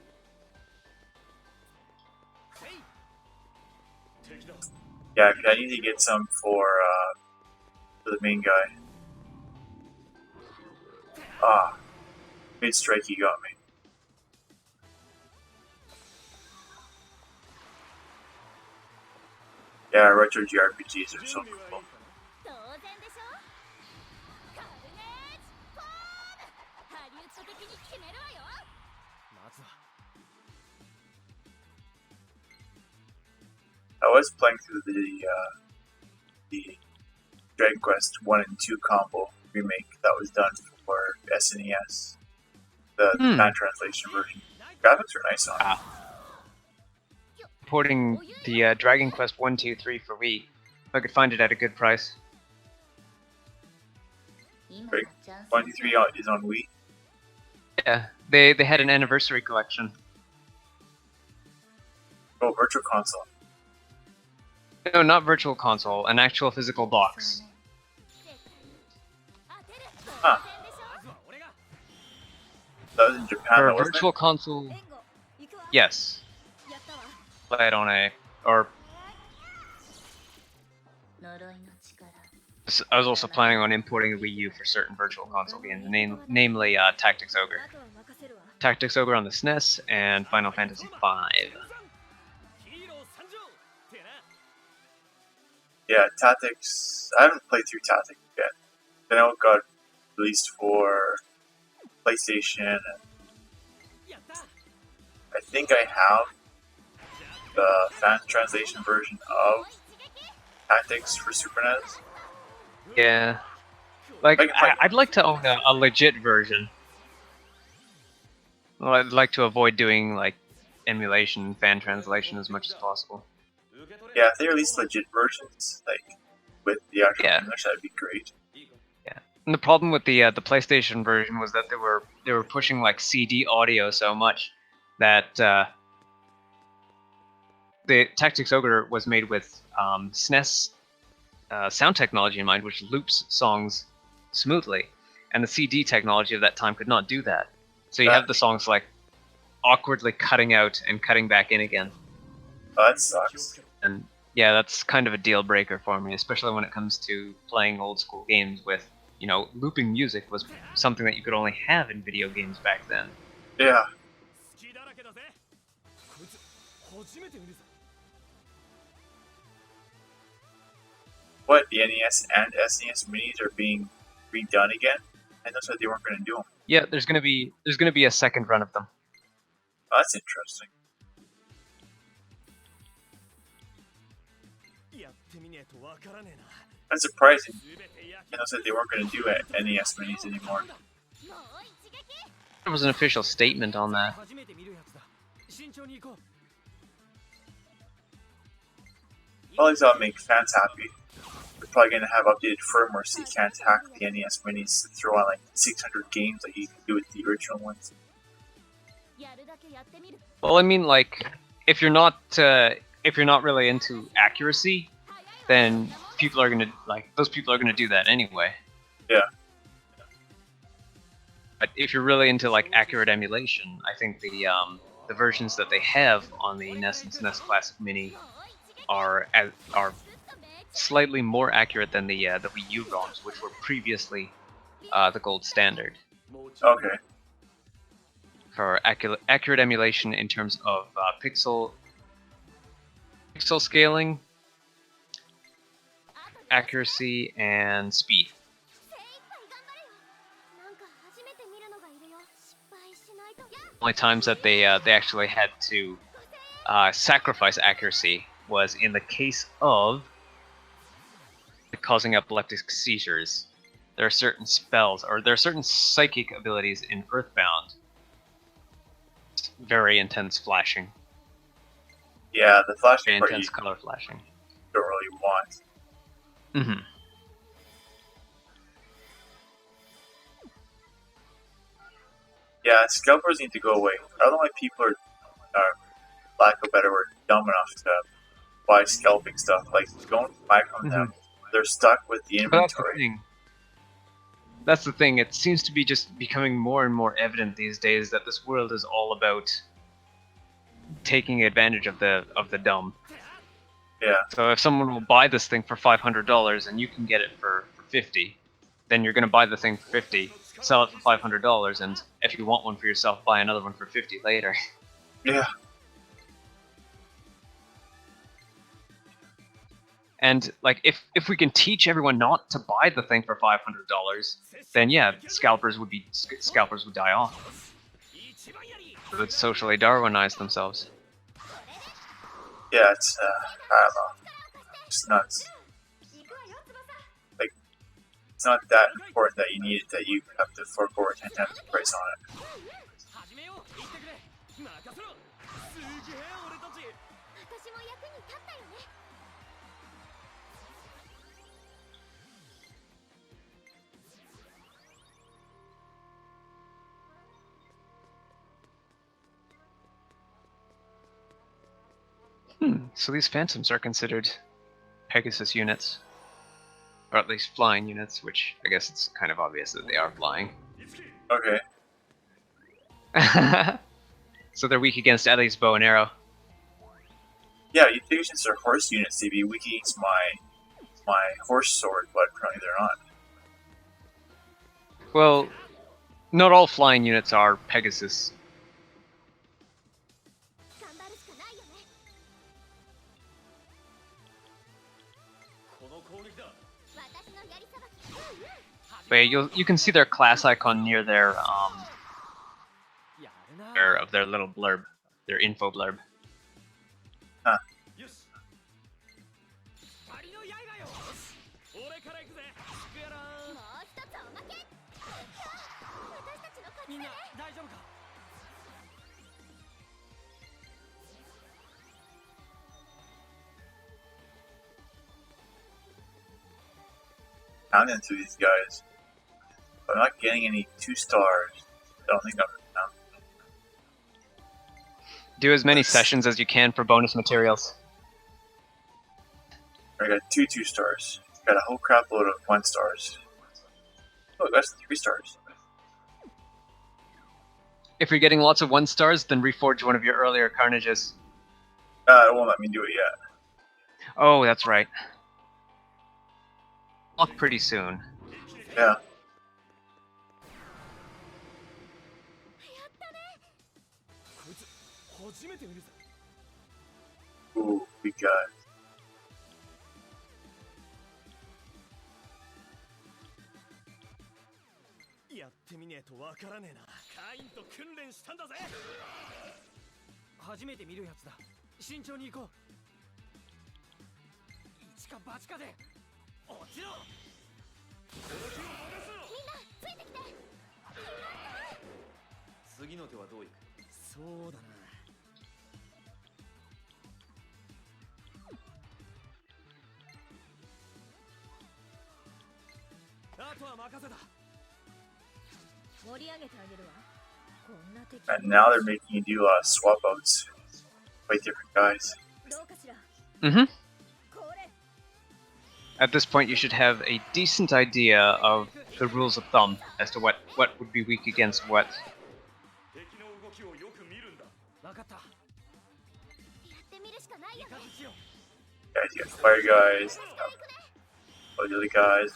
Speaker 2: Yeah, I need to get some for the main guy. Ah, mid strike, he got me. Yeah, retro JRPGs are so cool. I was playing through the Dragon Quest 1 and 2 combo remake that was done for SNES. the fan translation version. Graphics are nice on it.
Speaker 1: Importing the Dragon Quest 1, 2, 3 for Wii. If I could find it at a good price.
Speaker 2: Great. 23 is on Wii.
Speaker 1: Yeah, they had an anniversary collection.
Speaker 2: Oh, Virtual Console.
Speaker 1: No, not Virtual Console, an actual physical box.
Speaker 2: Huh. That was in Japan,
Speaker 1: For
Speaker 2: though,
Speaker 1: a
Speaker 2: wasn't
Speaker 1: Virtual Console, yes. Play it on a, or I was also planning on importing a Wii U for certain Virtual Console games, namely Tactics Ogre. Tactics Ogre on the SNES and Final Fantasy V.
Speaker 2: Yeah, Tactics. I haven't played through Tactics yet. I know it got released for PlayStation. And I think I have the fan translation version of Tactics for Super NES.
Speaker 1: Yeah. Like, I'd like to own a legit version. Well, I'd like to avoid doing, like, emulation, fan translation as much as possible.
Speaker 2: Yeah, if they release legit versions, like, with the actual English, that'd be great.
Speaker 1: Yeah. And the problem with the PlayStation version was that they were pushing, like, CD audio so much that, the Tactics Ogre was made with SNES sound technology in mind, which loops songs smoothly, and the CD technology of that time could not do that. So you have the songs like awkwardly cutting out and cutting back in again.
Speaker 2: Oh, that sucks.
Speaker 1: And yeah, that's kind of a deal breaker for me, especially when it comes to playing old school games with, you know, looping music was something that you could only have in video games back then.
Speaker 2: Yeah. What, the NES and SNES minis are being redone again? I know said they weren't going to do them.
Speaker 1: Yeah, there's gonna be a second run of them.
Speaker 2: Oh, that's interesting. That's surprising. I know said they weren't going to do NES minis anymore.
Speaker 1: There was an official statement on that.
Speaker 2: Well, at least that'll make fans happy. They're probably going to have updated firmware so you can't hack the NES minis and throw on like 600 games like you can do with the original ones.
Speaker 1: Well, I mean, like, if you're not really into accuracy, then people are gonna those people are gonna do that anyway.
Speaker 2: Yeah.
Speaker 1: But if you're really into like accurate emulation, I think the versions that they have on the NES and SNES Classic Mini are slightly more accurate than the Wii U ROMs, which were previously the gold standard.
Speaker 2: Okay.
Speaker 1: For accurate emulation in terms of pixel scaling, accuracy, and speed. Only times that they actually had to sacrifice accuracy was in the case of causing epileptic seizures. There are certain spells, or there are certain psychic abilities in Earthbound. Very intense flashing.
Speaker 2: Yeah, the flashing
Speaker 1: very
Speaker 2: part
Speaker 1: intense
Speaker 2: you
Speaker 1: color flashing.
Speaker 2: don't really want.
Speaker 1: Mm-hmm.
Speaker 2: Yeah, scalpers need to go away. I don't know why people are, lack of a better word, dumb enough to buy scalping stuff. Like, don't buy from them. They're stuck with the inventory.
Speaker 1: That's the thing. It seems to be just becoming more and more evident these days that this world is all about taking advantage of the dumb.
Speaker 2: Yeah.
Speaker 1: So if someone will buy this thing for $500 and you can get it for $50, then you're going to buy the thing for $50, sell it for $500, and if you want one for yourself, buy another one for $50 later.
Speaker 2: Yeah.
Speaker 1: And like, if we can teach everyone not to buy the thing for $500, then yeah, scalpers would die off. They would socially Darwinize themselves.
Speaker 2: Yeah, it's I don't know, it's nuts. Like, it's not that important that you need it that you have to fork over 10 times the price on it.
Speaker 6: 私も役に立ったよね。
Speaker 1: So these phantoms are considered Pegasus units. Or at least flying units, which I guess it's kind of obvious that they are flying.
Speaker 2: Okay.
Speaker 1: So they're weak against Ellie's bow and arrow.
Speaker 2: Yeah, you think since they're horse units, they'd be weak against my horse sword, but apparently they're not.
Speaker 1: Well, not all flying units are Pegasus.
Speaker 6: 頑張るしかないよね。
Speaker 1: But yeah, you can see their class icon near their of their little blurb, their info blurb.
Speaker 2: Huh. Pounding through these guys. But I'm not getting any 2 stars. I don't think I'm.
Speaker 1: Do as many sessions as you can for bonus materials.
Speaker 2: I got 2 2-stars. Got a whole crap load of 1 stars. Oh, that's 3 stars.
Speaker 1: If you're getting lots of 1 stars, then reforge one of your earlier Carnages.
Speaker 2: It won't let me do it yet.
Speaker 1: Oh, that's right. Lock pretty soon.
Speaker 2: Yeah. Ooh, big guy. And now they're making you do swap outs. Fight different guys.
Speaker 1: Mm-hmm. At this point, you should have a decent idea of the rules of thumb as to what would be weak against what.
Speaker 2: Guys, you got fire guys, all the other guys.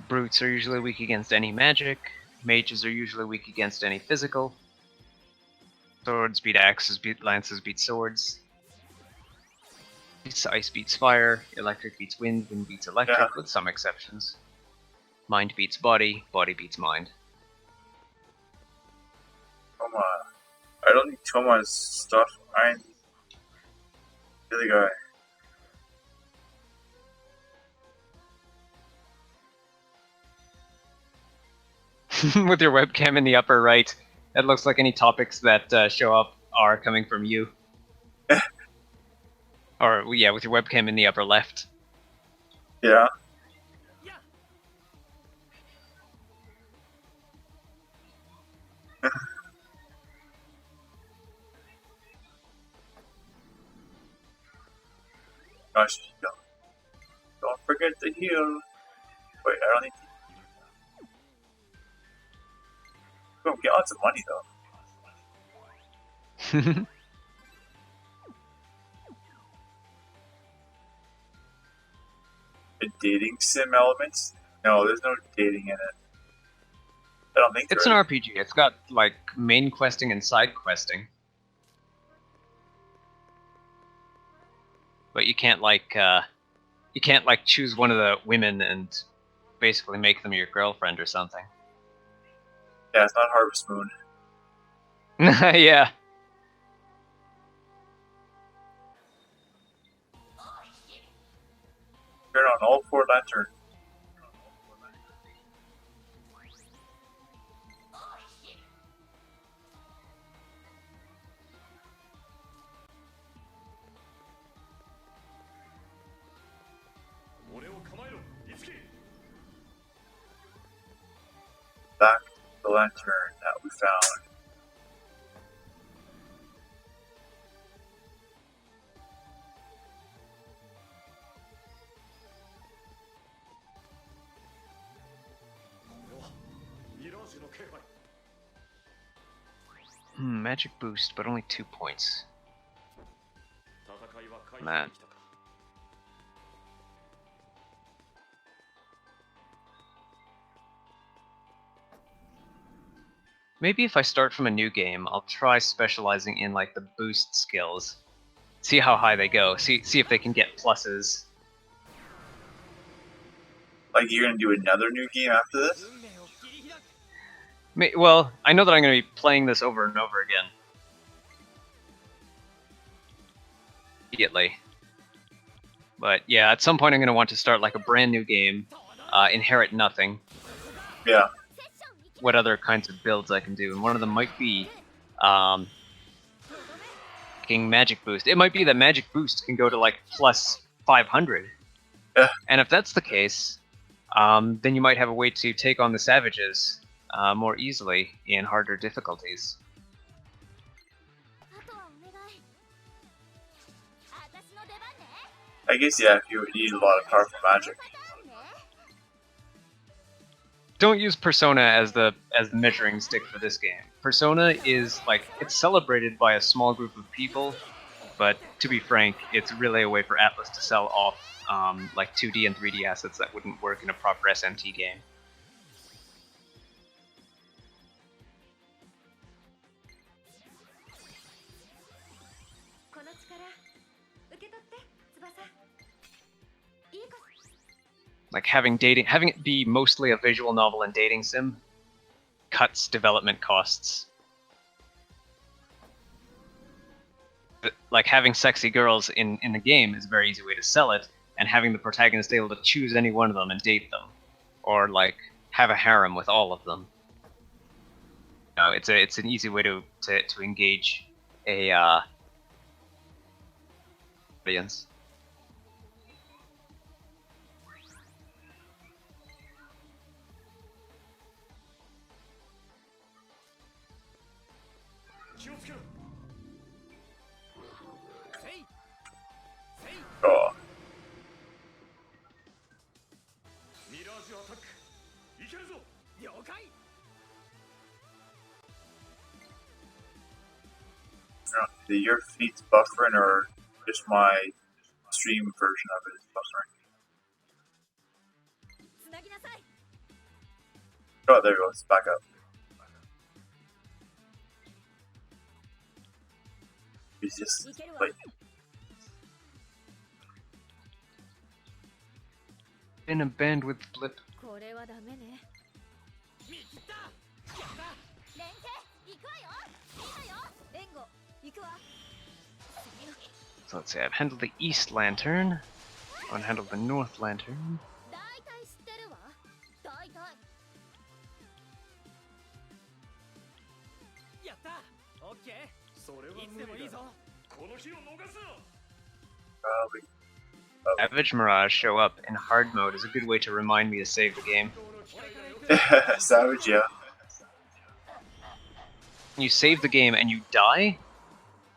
Speaker 1: Brutes are usually weak against any magic. Mages are usually weak against any physical. Swords beat axes, beat lances, beat swords. Ice beats fire, electric beats wind, wind beats electric, with some exceptions. Mind beats body, body beats mind.
Speaker 2: Toma. I don't need Toma's stuff. I need the other guy.
Speaker 1: With your webcam in the upper right, it looks like any topics that show up are coming from you. Or, yeah, with your webcam in the upper left.
Speaker 2: Yeah. Gosh, don't forget to heal. Wait, I don't need to. Go get lots of money though. The dating sim elements? No, there's no dating in it. I don't think
Speaker 1: it's an RPG. It's got like main questing and side questing, but you can't like choose one of the women and basically make them your girlfriend or something.
Speaker 2: Yeah, it's not Harvest Moon.
Speaker 1: Yeah.
Speaker 2: Turn on all 4 lanterns. the lantern that we found.
Speaker 1: Magic boost, but only 2 points. Man. Maybe if I start from a new game, I'll try specializing in like the boost skills. See how high they go. See if they can get pluses.
Speaker 2: Like you're gonna do another new game after this?
Speaker 1: Well, I know that I'm going to be playing this over and over again. Immediately. But yeah, at some point I'm going to want to start like a brand new game, inherit nothing.
Speaker 2: Yeah.
Speaker 1: What other kinds of builds I can do, and one of them might be magic boost. It might be that magic boost can go to like plus 500.
Speaker 2: Yeah.
Speaker 1: And if that's the case, then you might have a way to take on the savages more easily in harder difficulties.
Speaker 2: I guess, yeah, if you need a lot of powerful magic.
Speaker 1: Don't use Persona as the measuring stick for this game. Persona is like, it's celebrated by a small group of people, but to be frank, it's really a way for Atlas to sell off like 2D and 3D assets that wouldn't work in a proper SMT game. Like having it be mostly a visual novel and dating sim cuts development costs. Like having sexy girls in the game is a very easy way to sell it, and having the protagonist able to choose any one of them and date them, or like have a harem with all of them. You know, it's an easy way to engage a audience.
Speaker 2: Oh. Did your feed's buffering or just my stream version of it is buffering? Oh, there you go. It's back up. It's just like
Speaker 1: In a bandwidth blip. So let's see, I've handled the East Lantern. I want to handle the North Lantern. Savage Mirage show up in hard mode is a good way to remind me to save the game.
Speaker 2: Savage, yeah.
Speaker 1: When you save the game and you die,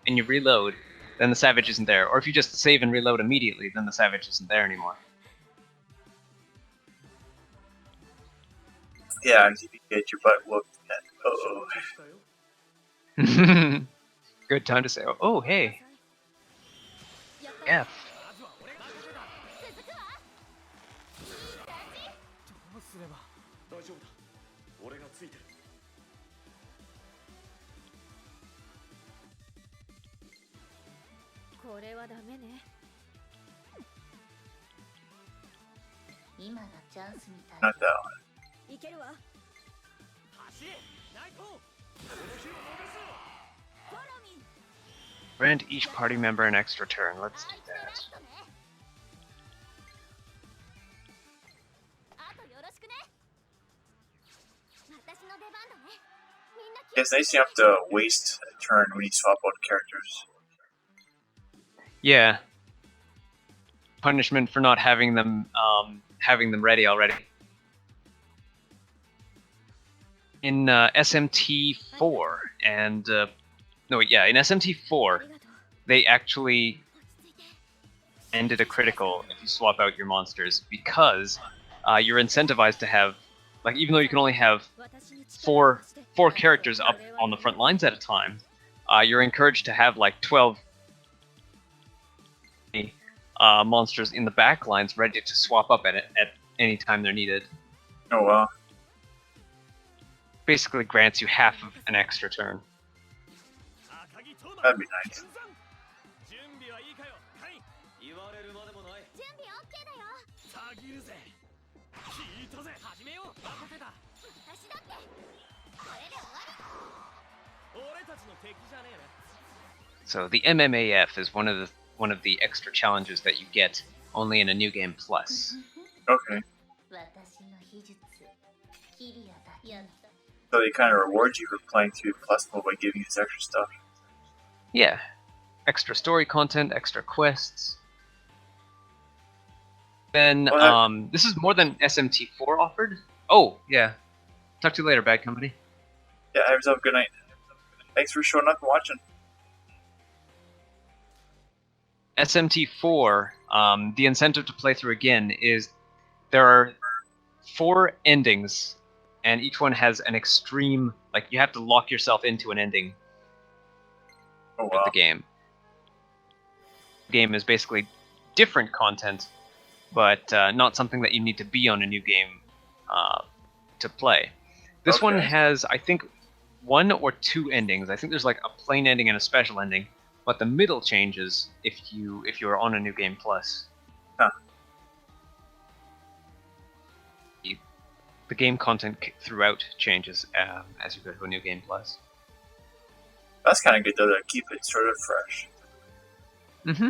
Speaker 1: and you reload, then the Savage isn't there. Or if you just save and reload immediately, then the Savage isn't there anymore.
Speaker 2: Yeah, you can get your butt whooped. Uh-oh.
Speaker 1: Good time to say, oh, hey. F.
Speaker 2: Not that one.
Speaker 1: Grant each party member an extra turn. Let's do that.
Speaker 2: It's nice you have to waste a turn when you swap out characters.
Speaker 1: Yeah. Punishment for not having them ready already. in SMT4 and no, yeah, in SMT4 they actually ended a critical if you swap out your monsters because you're incentivized to have, like, even though you can only have four characters up on the front lines at a time, you're encouraged to have like 12 monsters in the back lines ready to swap up at any time they're needed.
Speaker 2: Oh wow.
Speaker 1: Basically grants you half of an extra turn.
Speaker 2: That'd be nice.
Speaker 1: So the MMAF is one of the extra challenges that you get only in a New Game Plus.
Speaker 2: Okay. So they kind of reward you for playing through Plus mode by giving you this extra stuff.
Speaker 1: Yeah. Extra story content, extra quests. Then, this is more than SMT4 offered. Oh, yeah. Talk to you later, Bad Company.
Speaker 2: Yeah, have yourself a good night. Thanks for showing up and watching.
Speaker 1: SMT4, the incentive to play through again is there are 4 endings, and each one has an extreme, like, you have to lock yourself into an ending of the game. The game is basically different content, but not something that you need to be on a new game to play. This one has, I think, 1 or 2 endings. I think there's like a plain ending and a special ending, but the middle changes if you are on a New Game Plus.
Speaker 2: Huh.
Speaker 1: The game content throughout changes as you go to a New Game Plus.
Speaker 2: That's kind of good though, to keep it sort of fresh.
Speaker 1: Mm-hmm.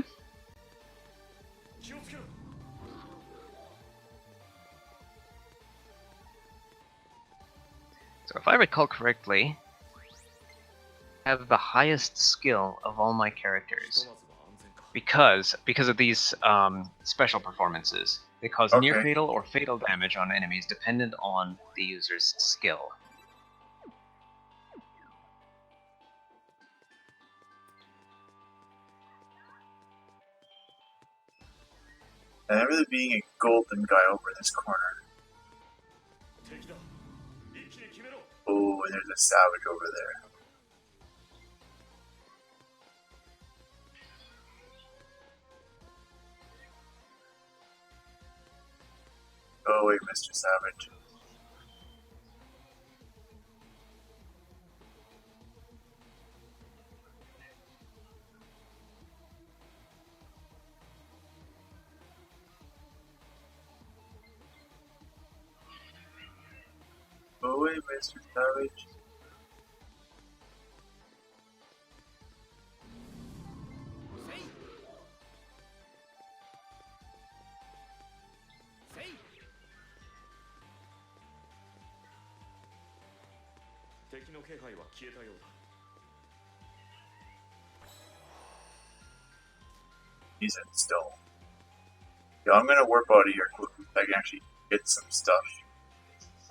Speaker 1: So if I recall correctly, I have the highest skill of all my characters because of these special performances. They cause near fatal or fatal damage on enemies dependent on the user's skill.
Speaker 2: I remember there being a golden guy over in this corner. Oh, and there's a savage over there. Go away, Mr. Savage. Go away, Mr. Savage. He's in stone. Yeah, I'm gonna warp out of here quickly so I can actually get some stuff.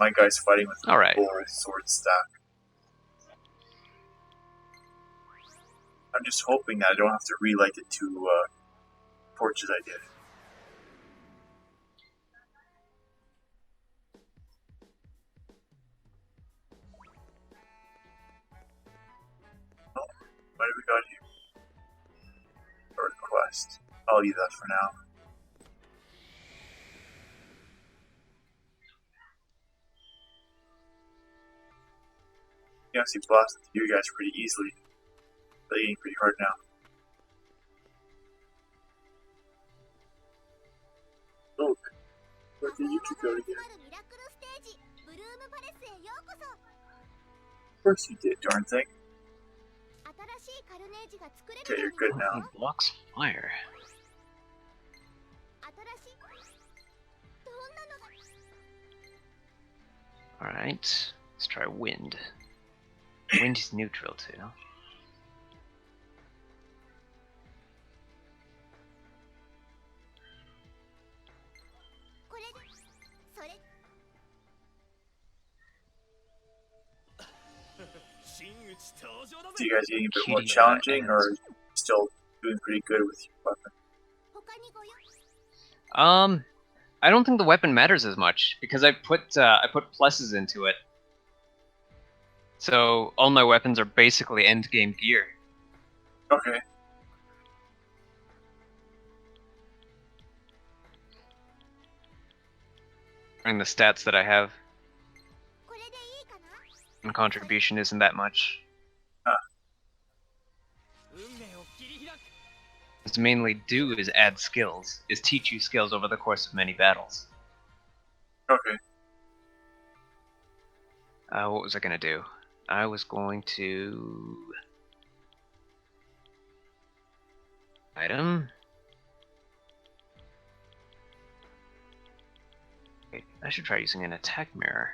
Speaker 2: My guy's fighting with a full sword stack. I'm just hoping that I don't have to relight the 2 torches I did. Oh, what do we got here? A request. I'll leave that for now. You can actually blast you guys pretty easily. They're getting pretty hard now. Look, where did you go again? Of course you did, darn thing. Okay, you're good now.
Speaker 1: He blocks fire. Alright, let's try wind. Wind is neutral too.
Speaker 2: you guys getting a bit more challenging, or still doing pretty good with your weapon?
Speaker 1: I don't think the weapon matters as much because I put pluses into it. So all my weapons are basically end game gear.
Speaker 2: Okay.
Speaker 1: And the stats that I have. And contribution isn't that much. What's mainly do is add skills, is teach you skills over the course of many battles.
Speaker 2: Okay.
Speaker 1: What was I gonna do? I was going to... Item? Wait, I should try using an attack mirror.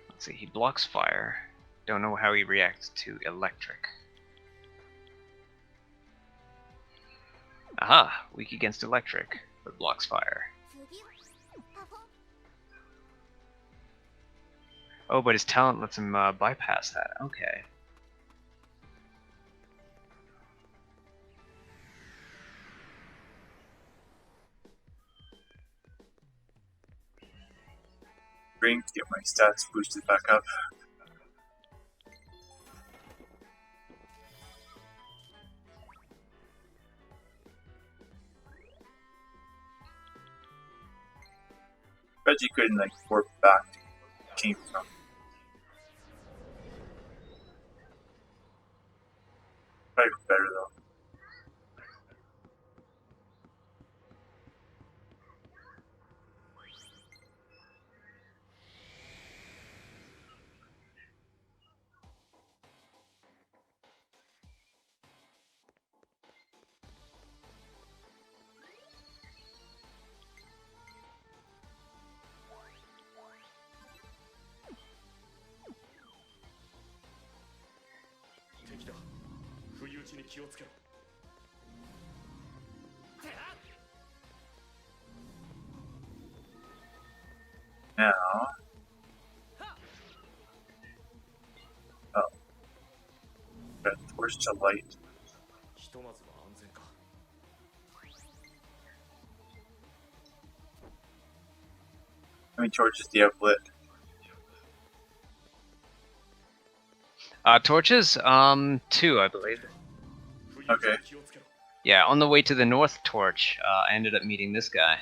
Speaker 1: Let's see, he blocks fire. Don't know how he reacts to electric. Aha! Weak against electric, but blocks fire. Oh, but his talent lets him bypass that. Okay.
Speaker 2: To get my stats boosted back up. Bet you couldn't like warp back to where it came from. Probably better though. Now, got torch to light. How many torches do you have lit?
Speaker 1: Torches? 2, I believe.
Speaker 2: Okay.
Speaker 1: Yeah, on the way to the North Torch, I ended up meeting this guy.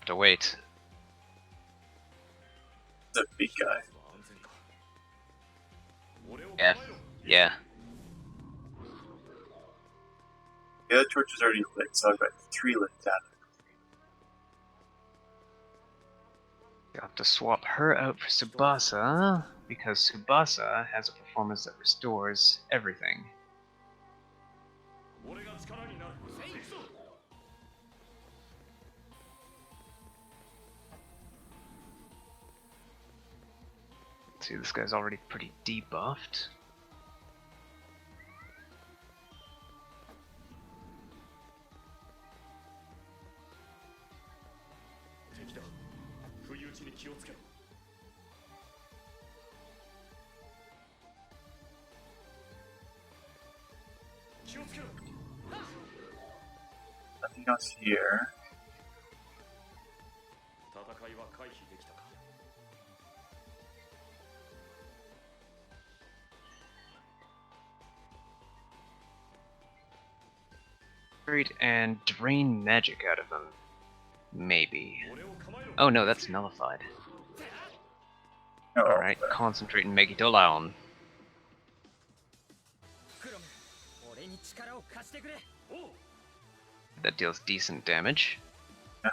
Speaker 1: To wait.
Speaker 2: The big guy.
Speaker 1: Yeah. Yeah.
Speaker 2: The other torch is already lit, so I've got 3 lit down.
Speaker 1: You have to swap her out for Tsubasa, because Tsubasa has a performance that restores everything. See, this guy's already pretty debuffed.
Speaker 2: Nothing else here.
Speaker 1: And drain magic out of them. Maybe. Oh no, that's nullified. Alright, concentrate and make it down. That deals decent damage.
Speaker 2: Yeah.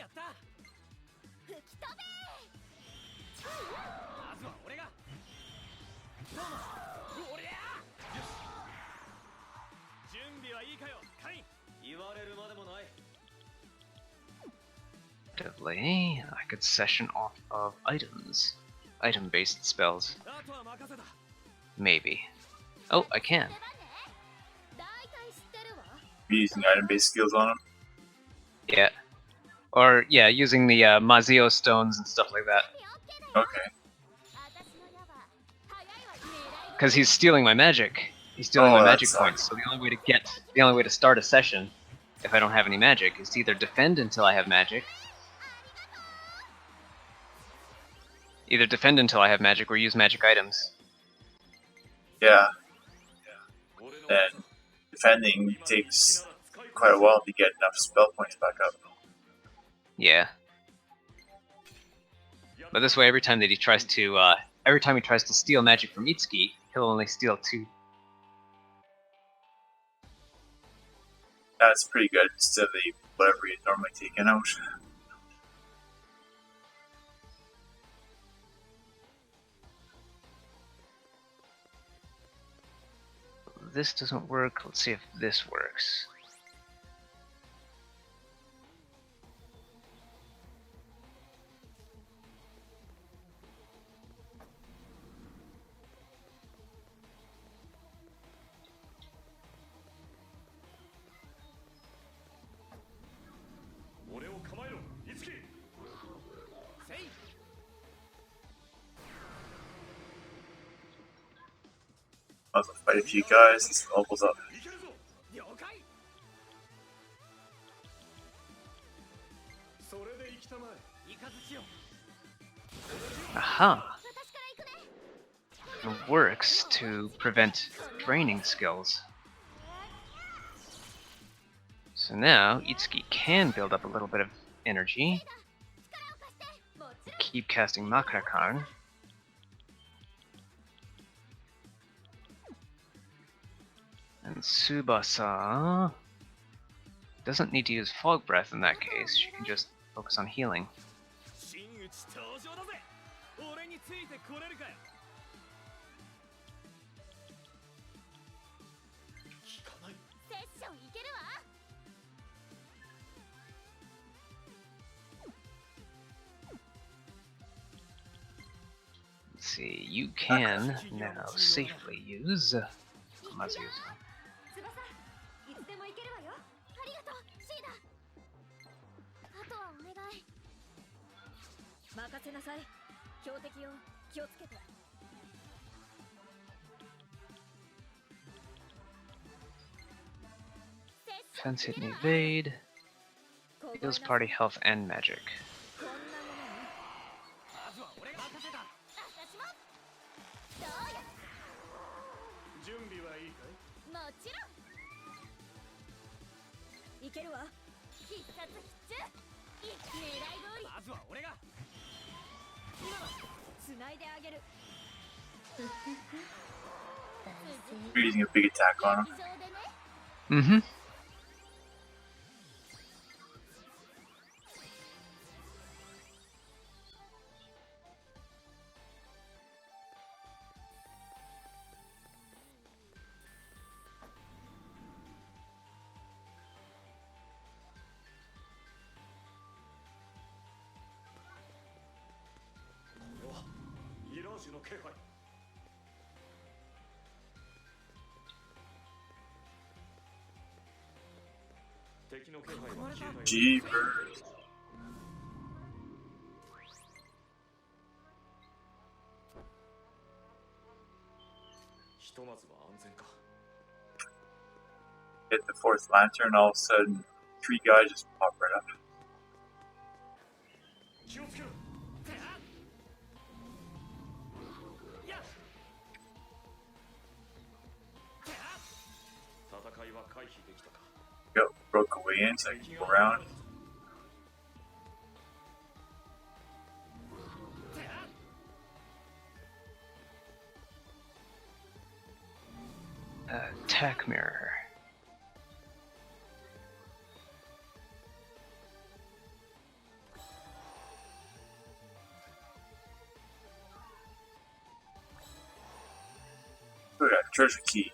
Speaker 5: やった。
Speaker 6: 吹き飛べ。
Speaker 5: まずは俺が。どうも。俺や。準備はいいかよ、カイン。言われるまでもない。
Speaker 1: I could session off of items. Item-based spells.
Speaker 5: あとは任せた。
Speaker 1: Maybe. Oh, I can.
Speaker 6: 大体知ってるわ。
Speaker 2: Using item-based skills on him.
Speaker 1: Yeah. Or, yeah, using the Mazio stones and stuff like that.
Speaker 2: Okay.
Speaker 1: Because he's stealing my magic. He's stealing my magic
Speaker 2: sucks.
Speaker 1: points, so the only way to start a session, if I don't have any magic, is to either defend until I have magic. Either defend until I have magic or use magic items.
Speaker 2: Yeah. And defending takes quite a while to get enough spell points back up.
Speaker 1: Yeah. But this way, every time he tries to steal magic from Itsuki, he'll only steal 2.
Speaker 2: That's pretty good instead of the whatever you normally taken out.
Speaker 1: This doesn't work. Let's see if this works.
Speaker 2: I'll fight a few guys and some levels up.
Speaker 1: Aha! It works to prevent draining skills. So now Itsuki can build up a little bit of energy. Keep casting Makrakarn. And Tsubasa doesn't need to use Fog Breath in that case, she can just focus on healing. Let's see, you can now safely use Mazio's.
Speaker 6: いつでも行けるわよ。ありがとう、シーダ。あとはお願い。任せなさい。標的よ、気をつけて。
Speaker 1: Defense, hit, and evade. Heals party health and magic.
Speaker 6: こんなものね。まずは俺が任せた。私も。どうや。
Speaker 3: 準備はいいかい？
Speaker 6: もちろん。いけるわ。必殺必中。狙い通り。
Speaker 5: まずは俺が。
Speaker 6: 繋いであげる。
Speaker 2: We're using a big attack on him.
Speaker 1: Mm-hmm.
Speaker 3: Mirage の気配。敵の気配は消えたよ。
Speaker 2: Jeepers.
Speaker 3: ひとまずは安全か。
Speaker 2: Hit the fourth lantern, all of a sudden, 3 guys just pop right up.
Speaker 3: 気をつけろ。戦いは回避できたか。
Speaker 2: Go, broke a way in so I can go around.
Speaker 1: Attack mirror.
Speaker 2: treasure key.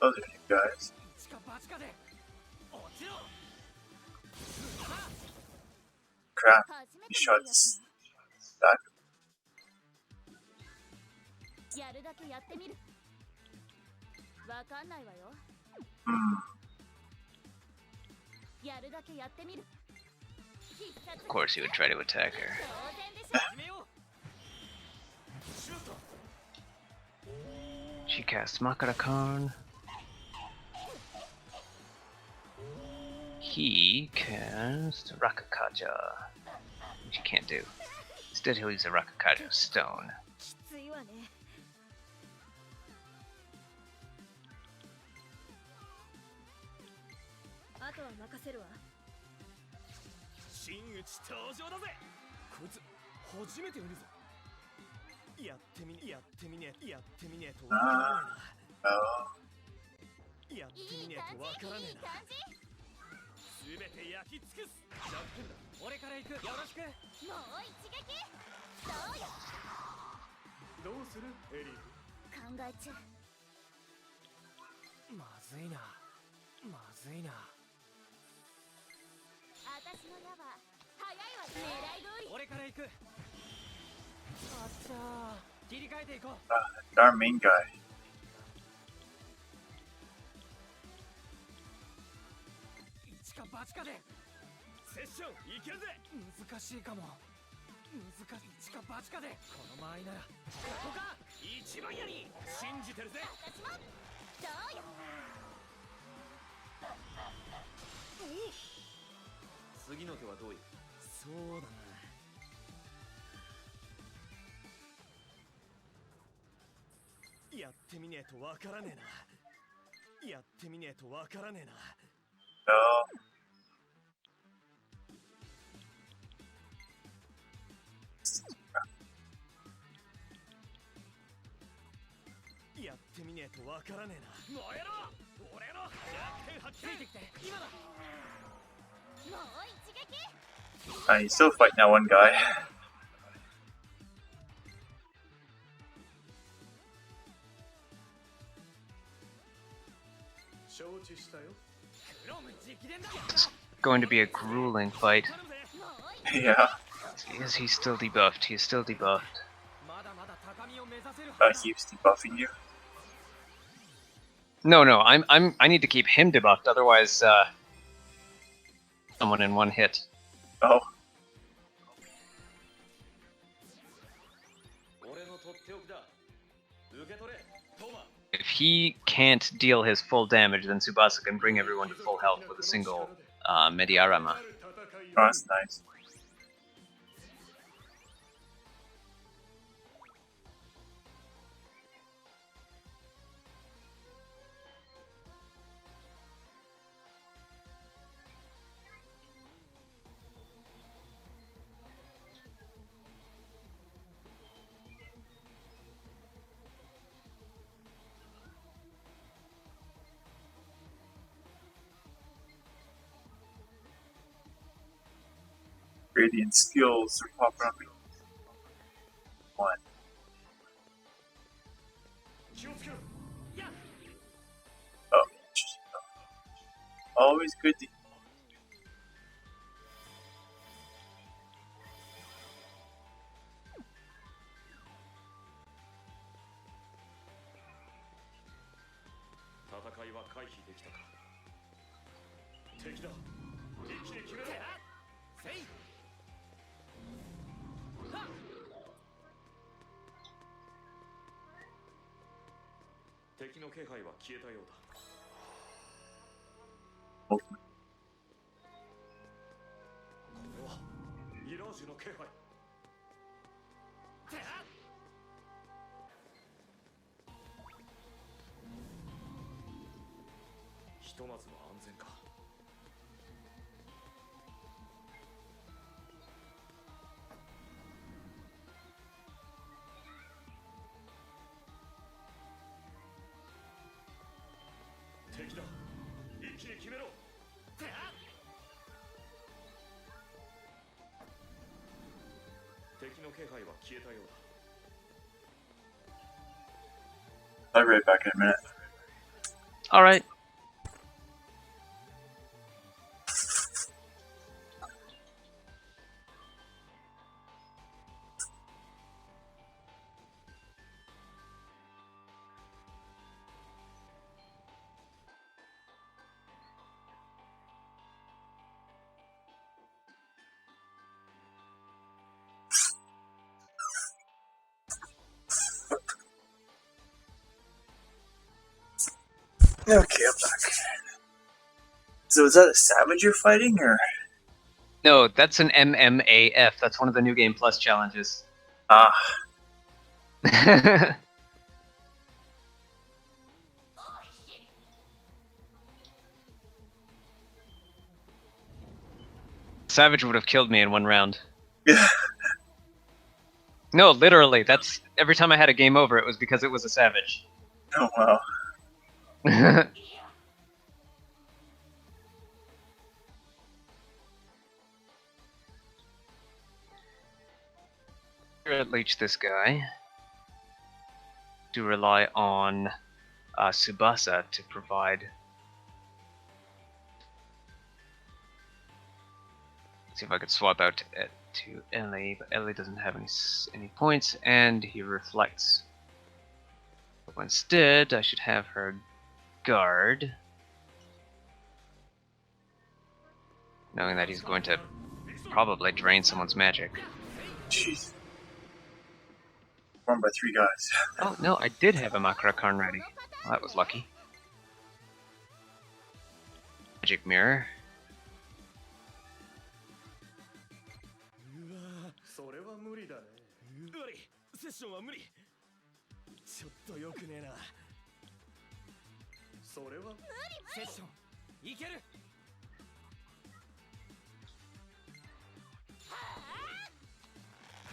Speaker 2: Those are you guys. Crap, he shot this back.
Speaker 4: やるだけやってみる。わかんないわよ。やるだけやってみる。
Speaker 1: Of course he would try to attack her. She casts Makarakan. He casts Rakakaja, which he can't do. Instead he'll use a Rakakaja stone.
Speaker 7: きついわね。あとは任せるわ。
Speaker 3: 真打ち登場だぜ。こいつ初めて見るぞ。やってみねえとわからねえな。やってみねえとわからねえな。すべて焼き尽くす。俺から行く。よろしく。
Speaker 4: もう一撃。どうよ。
Speaker 3: どうするエリー？
Speaker 4: 考え中。
Speaker 5: まずいな。
Speaker 4: 私の矢は早いわ。狙い通り。
Speaker 5: 俺から行く。あっちゃー。切り替えていこう。
Speaker 2: Our main guy.
Speaker 5: 一か八かで。
Speaker 3: セッションいけるぜ。
Speaker 5: 難しいかも。一か八かで。この間合いなら。ここか。
Speaker 3: 一番やに信じてるぜ。
Speaker 4: 私も。どうよ。
Speaker 5: 次の手はどういう？そうだな。
Speaker 3: やってみねえとわからねえな。やってみねえとわからねえな。
Speaker 2: No.
Speaker 3: やってみねえとわからねえな。燃えろ。俺の弱点発見。ついてきて。今だ。
Speaker 4: もう一撃。
Speaker 2: He's still fighting that one guy.
Speaker 3: 承知したよ。
Speaker 1: It's going to be a grueling fight.
Speaker 2: Yeah.
Speaker 1: Is he still debuffed? He is still debuffed.
Speaker 2: Keeps debuffing you.
Speaker 1: No, I need to keep him debuffed, otherwise someone in one hit.
Speaker 2: Oh.
Speaker 1: If he can't deal his full damage, then Tsubasa can bring everyone to full health with a single Mediarama.
Speaker 2: Oh, that's nice. Radiant skills are popping up. One. Oh, always good to.
Speaker 3: とまずは安全か。敵だ。一気に決めろ。敵の気配は消えたようだ。
Speaker 2: I'll be right back in a minute.
Speaker 1: All right.
Speaker 2: Okay, I'm back. So is that a savage you're fighting, or?
Speaker 1: No, that's an MMAF. That's one of the New Game Plus challenges.
Speaker 2: Ah.
Speaker 1: Savage would have killed me in one round.
Speaker 2: Yeah.
Speaker 1: No, literally. That's every time I had a game over, it was because it was a Savage.
Speaker 2: Oh wow.
Speaker 1: Leech this guy. To rely on Tsubasa to provide. See if I could swap out to Ellie, but Ellie doesn't have any points, and he reflects. But instead, I should have her guard, knowing that he's going to probably drain someone's magic.
Speaker 2: Jeez. Won by 3 guys.
Speaker 1: Oh no, I did have a Makara Karn ready. Well, that was lucky. Magic mirror.
Speaker 3: それは無理だね。悪い、セッションは無理。ちょっとよくねえな。それは無理。セッションいける。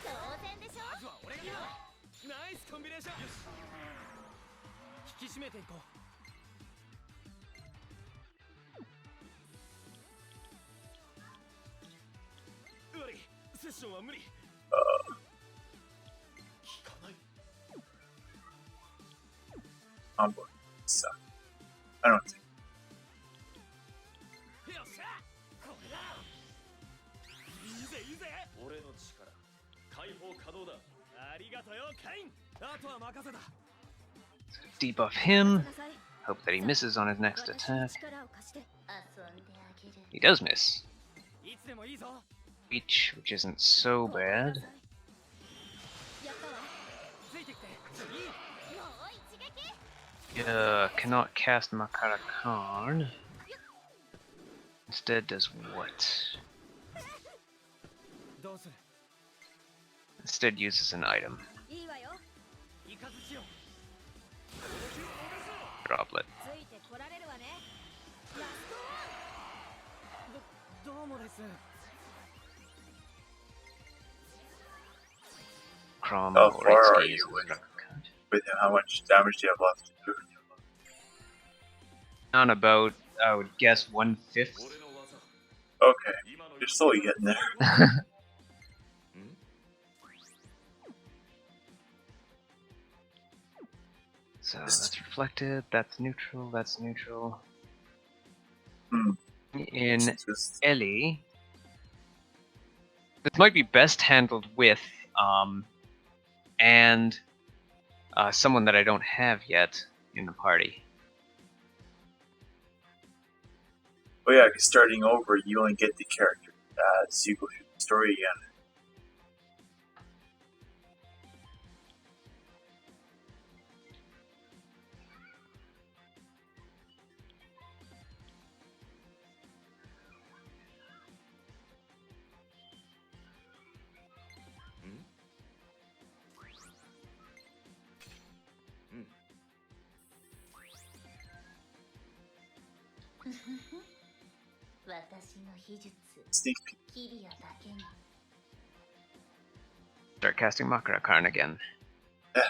Speaker 6: 当然でしょ。
Speaker 3: まずは俺がやる。ナイスコンビネーション。よし。引き締めていこう。悪い、セッションは無理。効かない。
Speaker 2: Combo. So, I don't think.
Speaker 3: よっしゃ、これだ。いいぜいいぜ。俺の力解放可能だ。ありがとよカイン。あとは任せた。
Speaker 1: Debuff him. Hope that he misses on his next attack. He does miss.
Speaker 3: いつでもいいぞ。
Speaker 1: Reach, which isn't so bad.
Speaker 3: ついてきて。次。
Speaker 1: Cannot cast Makara Karn. Instead does what?
Speaker 3: どうする。
Speaker 1: Instead uses an item.
Speaker 7: いいわよ。
Speaker 3: イカズチよ。
Speaker 1: Droplet.
Speaker 7: ついてこられるわね。ラストワン。
Speaker 3: どうもです。
Speaker 1: Crom
Speaker 2: How
Speaker 1: or
Speaker 2: far are
Speaker 1: XP
Speaker 2: you
Speaker 1: uses
Speaker 2: with-
Speaker 1: Record Card.
Speaker 2: With him, how much damage do you have left?
Speaker 1: On about, I would guess, 1/5.
Speaker 3: 俺の技。
Speaker 2: Okay,
Speaker 3: 今の
Speaker 2: you're slowly getting there.
Speaker 1: So that's reflected, that's neutral, that's neutral.
Speaker 2: Hmm.
Speaker 1: In
Speaker 2: It's just-
Speaker 1: Ellie, this might be best handled with, and someone that I don't have yet in the party.
Speaker 2: Oh yeah, 'cause starting over, you only get the character as you go through the story again. Sneak peek.
Speaker 1: Start casting Makara Karn again.
Speaker 2: Yeah.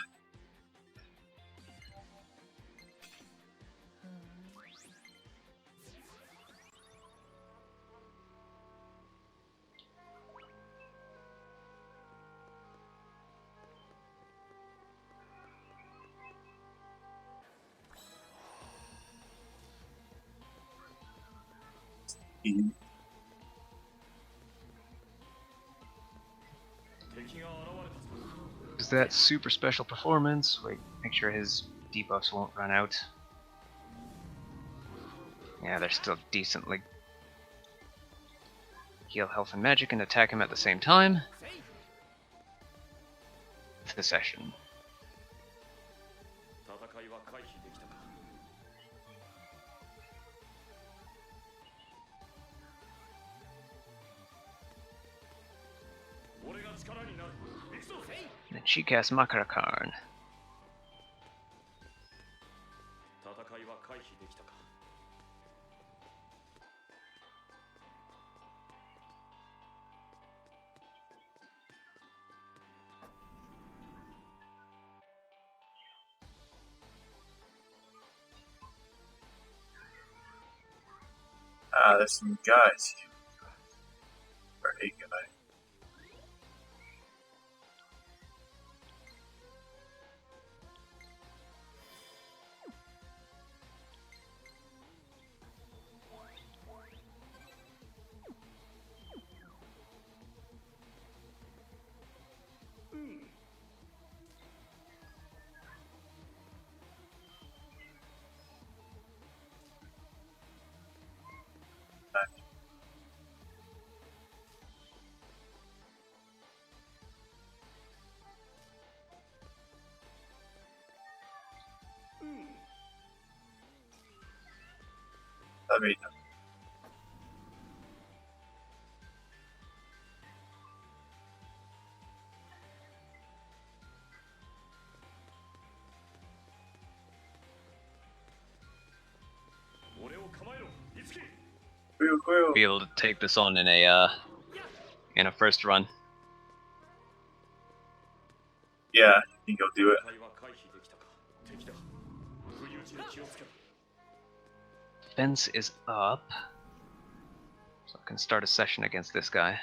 Speaker 1: Is that super special performance? Wait, make sure his debuffs won't run out. Yeah, they're still decently. Heal health and magic and attack him at the same time. The session. Then she casts Makara Karn.
Speaker 2: There's some guys here. Or a guy. I mean,
Speaker 1: Be able to take this on in a first run.
Speaker 2: yeah, I think I'll do it.
Speaker 1: Defense is up, so I can start a session against this guy.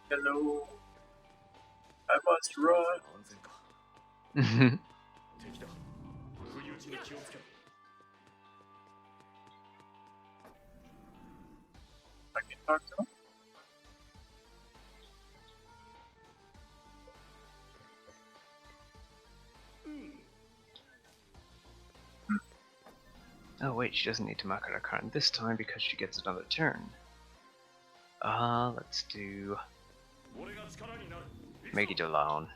Speaker 2: Hello. I must run. I can talk to him.
Speaker 1: Oh wait, she doesn't need to Makara Karn this time because she gets another turn. Let's do Make it alone.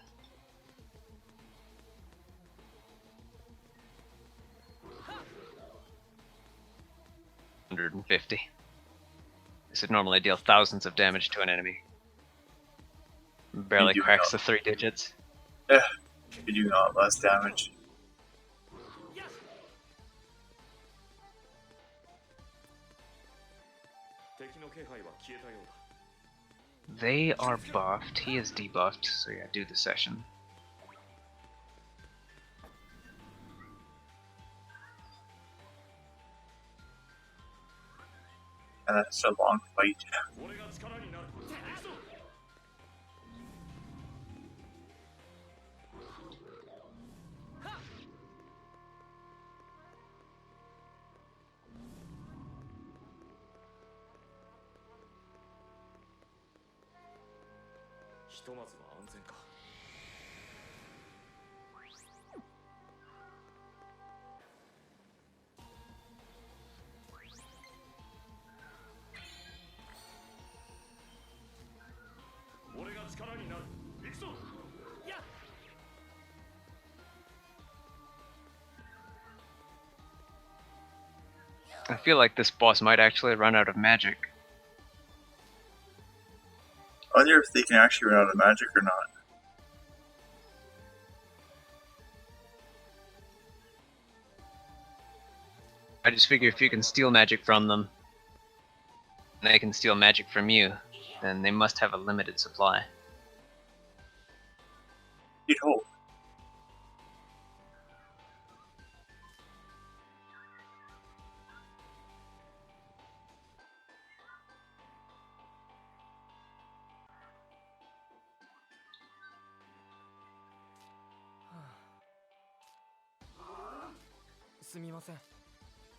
Speaker 1: $150. This would normally deal thousands of damage to an enemy. Barely cracks the 3 digits.
Speaker 2: Yeah, you do not less damage.
Speaker 1: They are buffed. He is debuffed, so yeah, do the session.
Speaker 2: And that's a long fight.
Speaker 3: ひとまずは安全か。俺が力になる。行くぞ。やっ。
Speaker 1: I feel like this boss might actually run out of magic.
Speaker 2: I wonder if they can actually run out of magic or not.
Speaker 1: I just figure if you can steal magic from them, and they can steal magic from you, then they must have a limited supply.
Speaker 2: You'd hope.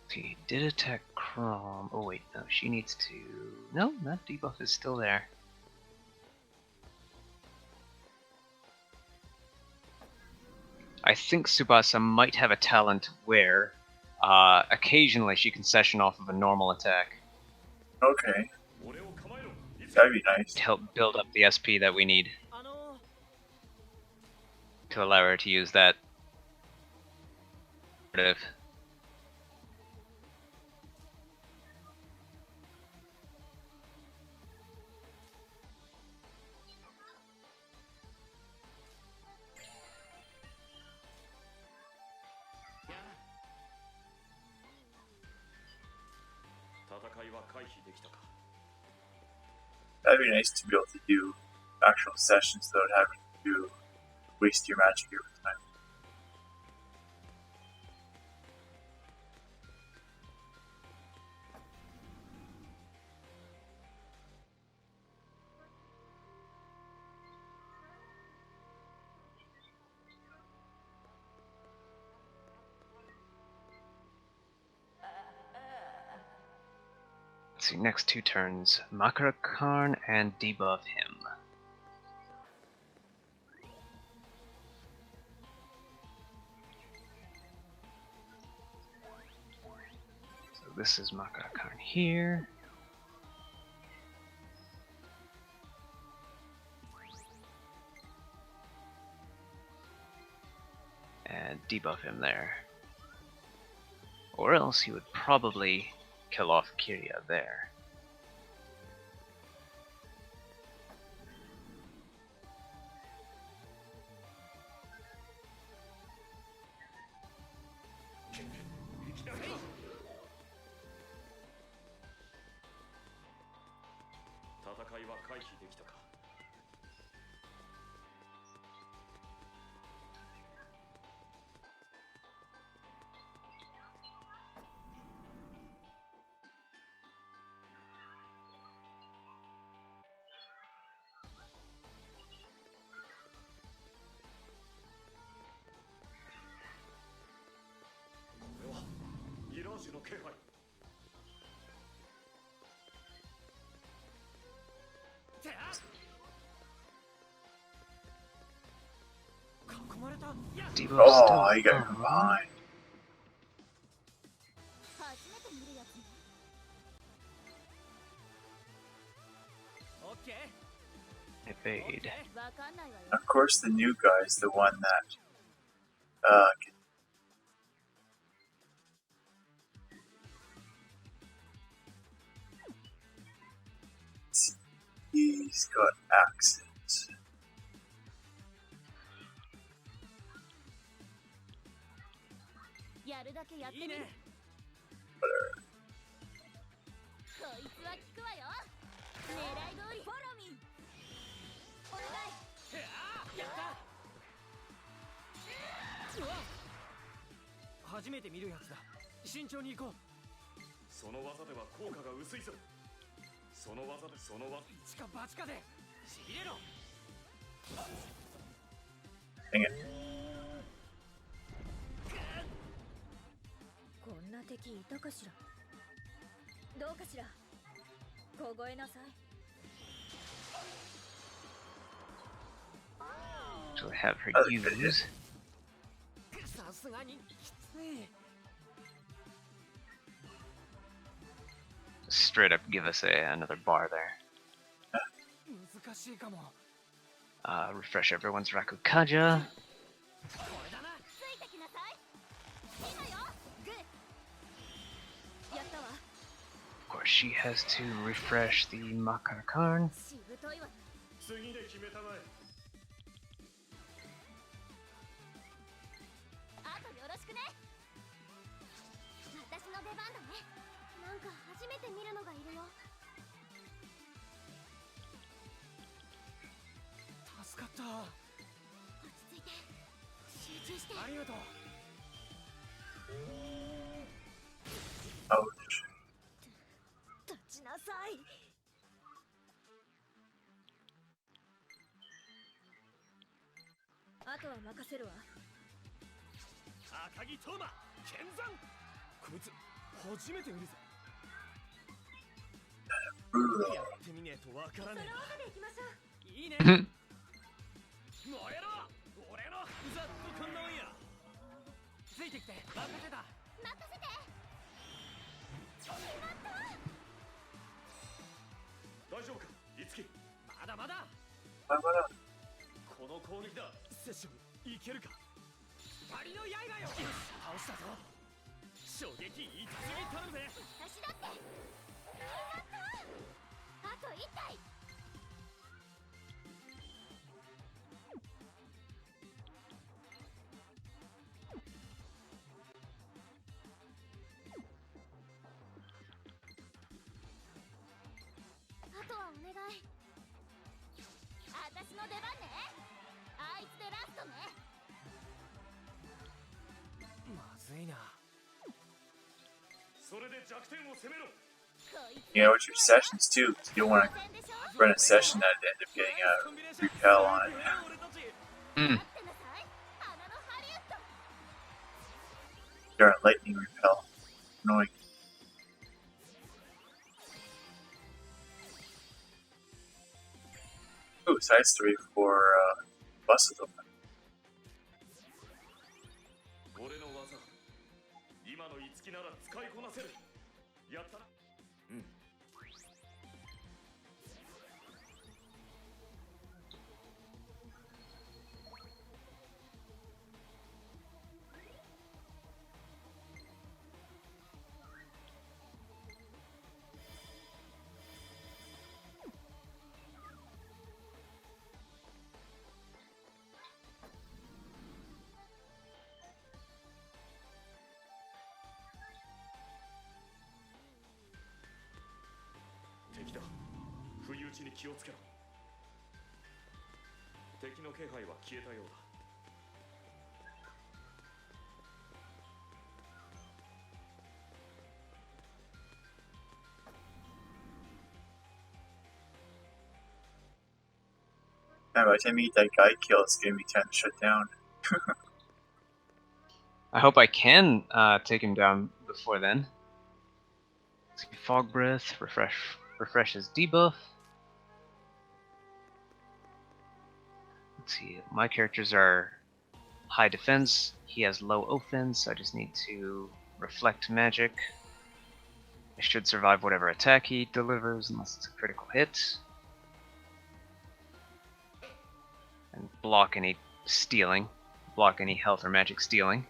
Speaker 1: He did attack Chrome. Oh wait, no, she needs to... No, that debuff is still there. I think Tsubasa might have a talent where occasionally she can session off of a normal attack.
Speaker 2: Okay. That'd be nice.
Speaker 1: To help build up the SP that we need. To allow her to use that.
Speaker 2: That'd be nice to be able to do actual sessions without having to waste your magic every time.
Speaker 1: Let's see, next 2 turns, Makarakarn and debuff him. So this is Makarakarn here. And debuff him there. Or else he would probably kill off Kiria there.
Speaker 3: Mirage の気配。囲まれた。
Speaker 2: Oh, you got combined.
Speaker 1: Evade.
Speaker 2: Of course, the new guy is the one that can... He's got accents. Whatever.
Speaker 5: 初めて見るやつだ。慎重に行こう。
Speaker 3: その技では効果が薄いぞ。その技でその技。
Speaker 5: 一か八かで。しびれろ。
Speaker 2: Dang it.
Speaker 7: こんな敵いたかしら。どうかしら。凍えなさい。
Speaker 1: to have her use. Straight up give us another bar there. Refresh everyone's Rakukaja. Of course, she has to refresh the Makarakarn.
Speaker 3: 次で決めたまえ。
Speaker 6: あとよろしくね。私の出番だね。なんか初めて見るのがいるよ。
Speaker 5: 助かった。
Speaker 6: 落ち着いて、集中して。
Speaker 5: ありがとう。
Speaker 7: 立ちなさい。あとは任せるわ。
Speaker 3: 赤木斗真、剣山。こいつ初めて見るぜ。やってみねえとわからねえな。
Speaker 7: その技で行きましょう。
Speaker 3: いいね。燃えろ。俺のざっとこんなもんや。ついてきて。任せた。
Speaker 6: 任せて。
Speaker 3: 大丈夫か、いつき。まだまだ。
Speaker 2: まだ。
Speaker 3: この攻撃だ。セッションいけるか。光の刃よ。倒したぞ。衝撃痛すぎ頼むぜ。
Speaker 6: 私だって。あと1体。あとはお願い。私の出番ね。あいつでラストね。
Speaker 5: まずいな。
Speaker 3: それで弱点を攻めろ。
Speaker 2: You know, with your sessions too, you don't want to run a session that end up getting a repel on it. Darn lightning repel. Annoying. Ooh, side story for buses open.
Speaker 3: 俺の技、今の五木なら使いこなせる。やったな。うん。敵だ。不意打ちに気をつけろ。敵の気配は消えたようだ。
Speaker 2: And by the time you get that guy kill, it's gonna be time to shut down.
Speaker 1: I hope I can take him down before then. Let's see, Fog Breath, refresh his debuff. Let's see, my characters are high defense, he has low offense, I just need to reflect magic. I should survive whatever attack he delivers unless it's a critical hit. And block any stealing, block any health or magic stealing.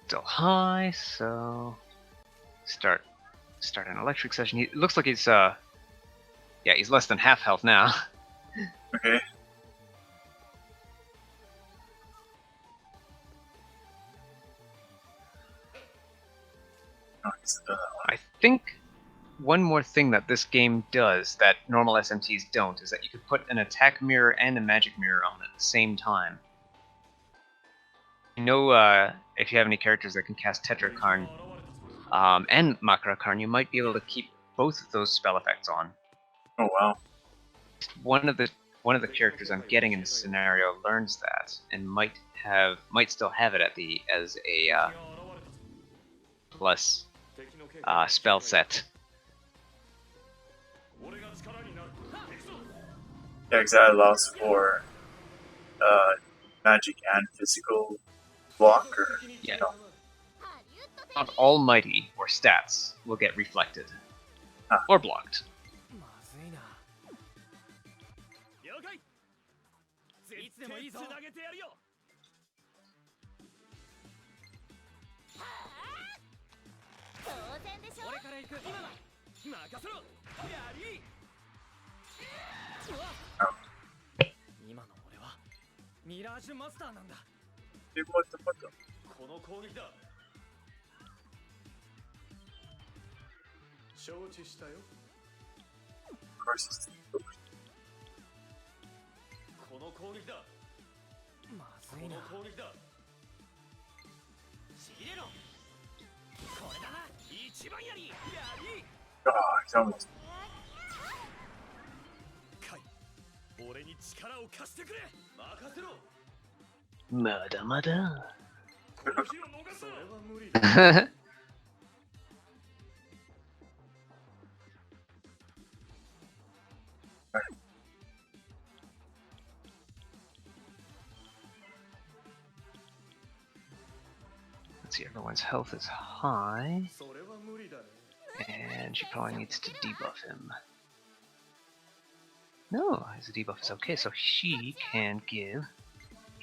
Speaker 1: Still high, so start an electric session. He looks like he's yeah, he's less than half health now.
Speaker 2: Okay. Oh,
Speaker 1: I think one more thing that this game does that normal SMTs don't is that you could put an attack mirror and a magic mirror on at the same time. You know, if you have any characters that can cast Tetrakarn and Makarakarn, you might be able to keep both of those spell effects on.
Speaker 2: Oh wow!
Speaker 1: One of the characters I'm getting in this scenario learns that and might still have it as a plus spell set.
Speaker 2: Yeah, because that allows for magic and physical block, or
Speaker 1: Yeah.
Speaker 2: no?
Speaker 1: Not almighty or stats will get reflected.
Speaker 2: Ah.
Speaker 1: Or blocked.
Speaker 5: まずいな。
Speaker 3: 了解。いつでもいいぞ。つなげてやるよ。
Speaker 6: 当然でしょ。
Speaker 3: 俺から行く。今だ。任せろ。やり。
Speaker 5: 今の俺はミラージュマスターなんだ。
Speaker 2: What the fuck?
Speaker 3: この攻撃だ。承知したよ。
Speaker 2: Of course, it's
Speaker 3: この攻撃だ。
Speaker 5: まず
Speaker 3: この
Speaker 5: いな。
Speaker 3: 攻撃だ。ちぎれろ。これだな。一番やり。やり。
Speaker 2: God, he's almost.
Speaker 3: カイ。俺に力を貸してくれ。任せろ。
Speaker 1: まだまだ。
Speaker 3: この日を逃すな。それは無理だ。
Speaker 1: Let's see, everyone's health is high,
Speaker 3: それは無理だね。
Speaker 1: and she probably needs to debuff him. No, his debuff is okay, so she can give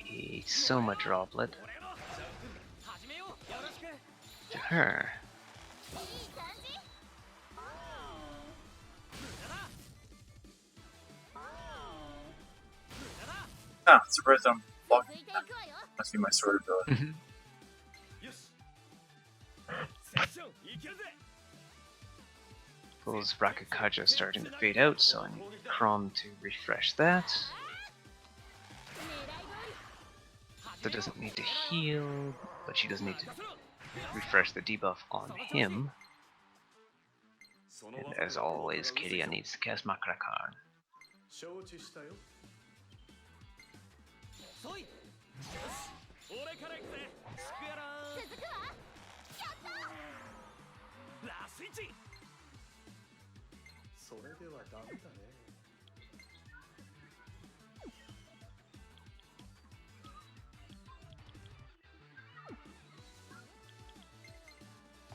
Speaker 1: a Soma droplet
Speaker 3: 俺の始めよう。よろしく。
Speaker 1: to her.
Speaker 6: いい感じ。
Speaker 2: Ah, surprised I'm blocking.
Speaker 6: 続いていくわよ。
Speaker 2: Must be my sword ability.
Speaker 3: よし。セッションいけるぜ。
Speaker 1: Fool's Bracket Kaja is starting to fade out, so I need Crom to refresh that.
Speaker 6: 狙い通り。
Speaker 1: That doesn't need to heal, but she does need to refresh the debuff on him. And as always, Kiria needs to cast Makrakarn.
Speaker 3: 承知したよ。そい。よし。俺から行くぜ。スクエラー。
Speaker 6: 続くわ。やった。
Speaker 3: ラスイッチ。
Speaker 5: それではダメだね。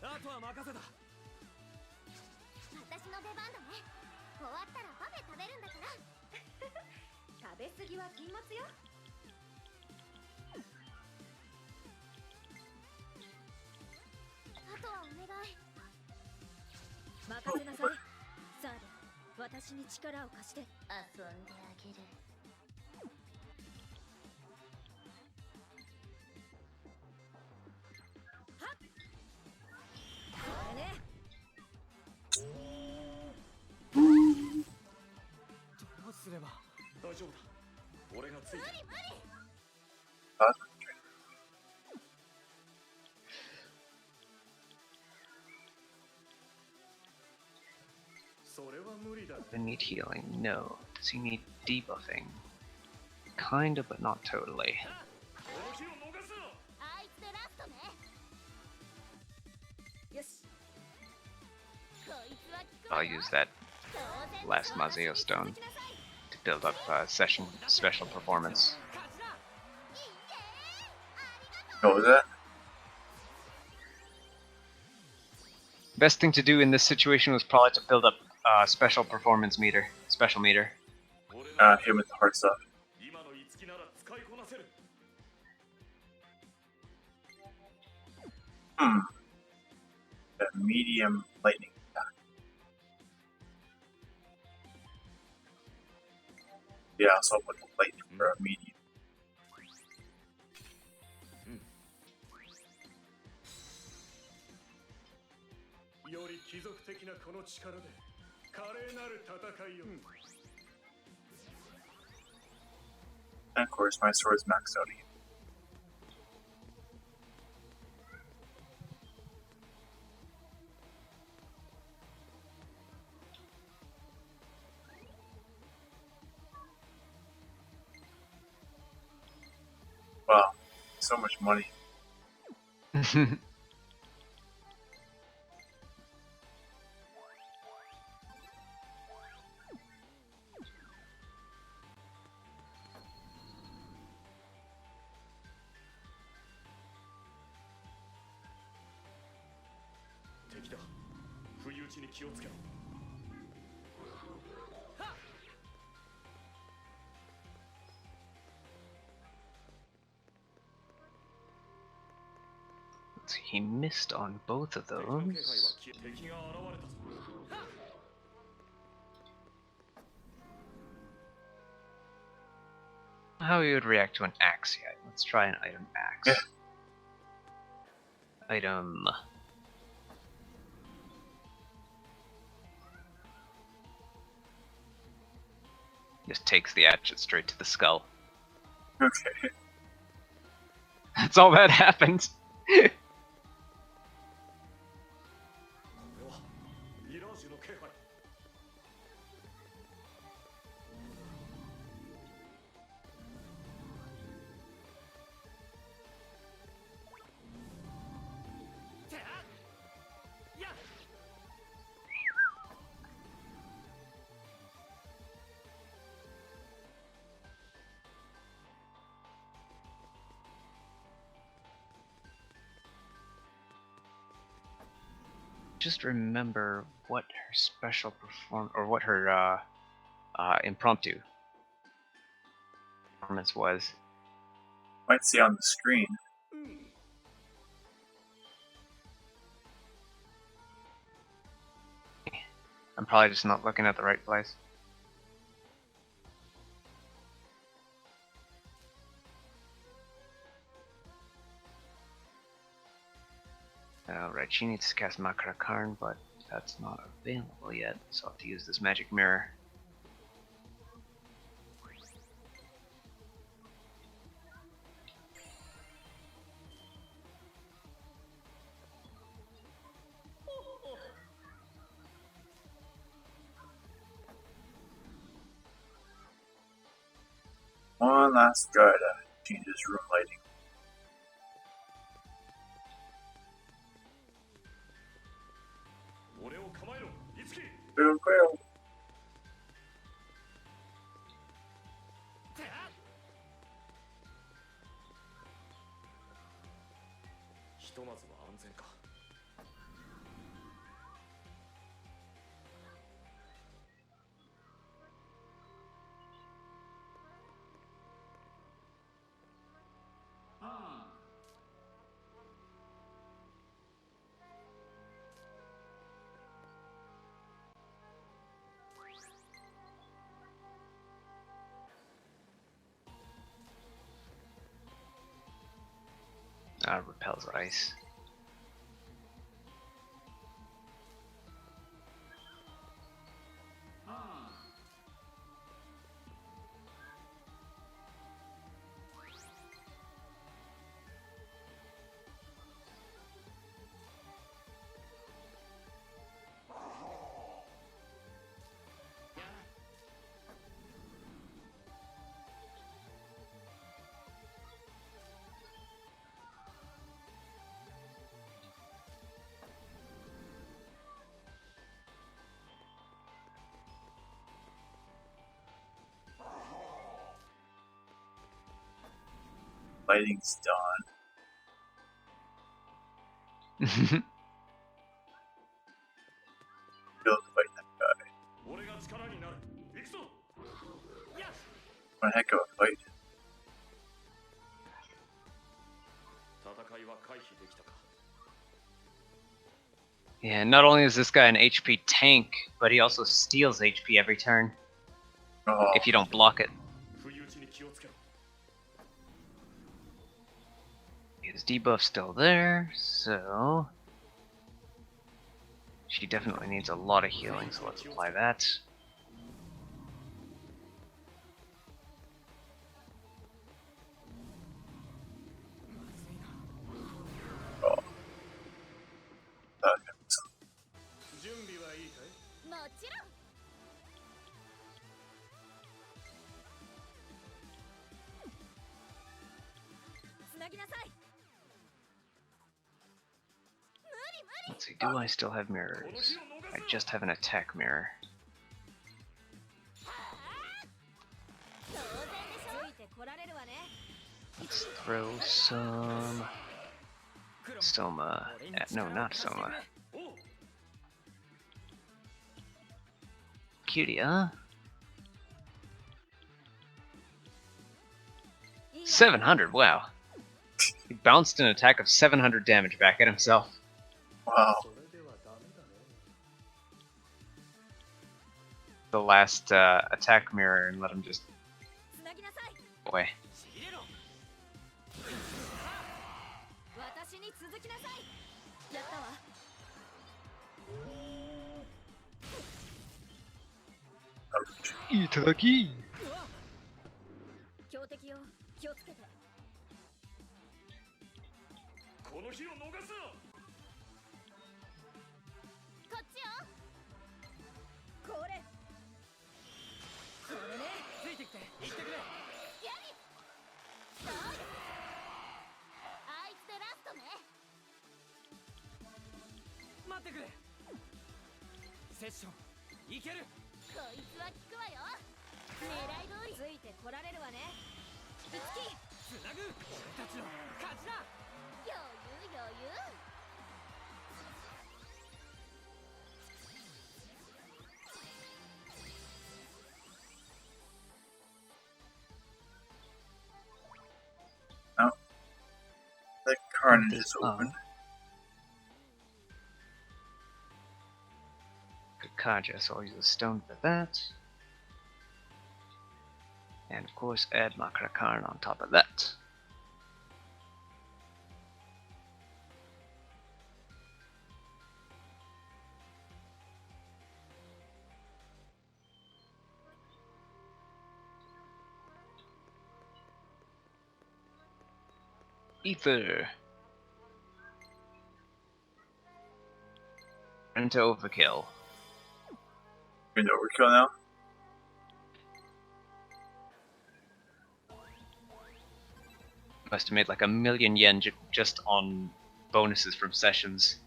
Speaker 3: あとは任せた。
Speaker 6: 私の出番だね。終わったらパフェ食べるんだから。食べ過ぎは禁物よ。あとはお願い。
Speaker 7: 任せなさい。さあ、私に力を貸して。
Speaker 6: 遊んであげる。
Speaker 7: これね。
Speaker 5: どうすれば。
Speaker 3: 大丈夫だ。俺がついてる。 それは無理だ。
Speaker 1: Does he need healing? No. Does he need debuffing? Kinda, but not totally.
Speaker 3: この日を逃すな。
Speaker 6: あいつでラストね。
Speaker 7: よし。
Speaker 6: こいつは効くわ
Speaker 1: I'll
Speaker 6: よ。
Speaker 1: use that
Speaker 6: 当然
Speaker 1: last Mazeo stone to build up session special performance.
Speaker 6: 勝ちだ。いいね。ありがとう。
Speaker 2: What was that?
Speaker 1: Best thing to do in this situation was probably to build up special performance meter, special meter.
Speaker 2: Him with the hard stuff.
Speaker 3: 今の五木なら使いこなせる。
Speaker 2: The medium lightning attack. Yeah, so I'll put the lightning for a medium.
Speaker 3: より貴族的なこの力で華麗なる戦いを。
Speaker 2: And of course, my sword's maxed out again. Wow, so much money.
Speaker 1: So he missed on both of those. How he would react to an axe yet. Let's try an item axe.
Speaker 2: Yeah.
Speaker 1: Item. Just takes the hatchet straight to the skull.
Speaker 2: Okay.
Speaker 1: That's all that happened. Just remember what her special or what her impromptu performance was.
Speaker 2: Might see on the screen.
Speaker 1: I'm probably just not looking at the right place. Alright, she needs to cast Makara Karn, but that's not available yet, so I'll have to use this magic mirror.
Speaker 2: One last try to change his room lighting. Boom, boom.
Speaker 1: Repels ice.
Speaker 2: Lighting's done. Build to fight that guy. What a heck of a fight.
Speaker 1: Yeah, not only is this guy an HP tank, but he also steals HP every turn.
Speaker 2: Oh.
Speaker 1: If you don't block it. His debuff's still there, so she definitely needs a lot of healing, so let's apply that.
Speaker 2: Oh.
Speaker 1: Let's see, do I still have mirrors? I just have an attack mirror. Let's throw some... Soma... no, not Soma. cutie, huh? 700, wow. He bounced an attack of 700 damage back at himself.
Speaker 2: Wow.
Speaker 1: The last attack mirror and let him just... Boy. Itadaki!
Speaker 7: 強敵よ、気をつけて。
Speaker 3: この日を逃すな。
Speaker 6: こっちよ。
Speaker 7: これ。これね。
Speaker 5: ついてきて、行ってくれ。
Speaker 6: やり。そう。あいつでラストね。
Speaker 5: 待ってくれ。セッション、行ける。
Speaker 6: こいつは効くわよ。狙い通り。
Speaker 7: ついてこられるわね。
Speaker 6: いつき。
Speaker 5: つなぐ。俺たちの勝ちだ。
Speaker 6: 余裕余裕。
Speaker 2: Oh. The carnage is open.
Speaker 1: Good Kaja, so I'll use a stone for that. And of course add Makrakarn on top of that. Ether. Into overkill.
Speaker 2: You're into overkill now?
Speaker 1: Must have made like 1,000,000 yen just on bonuses from sessions.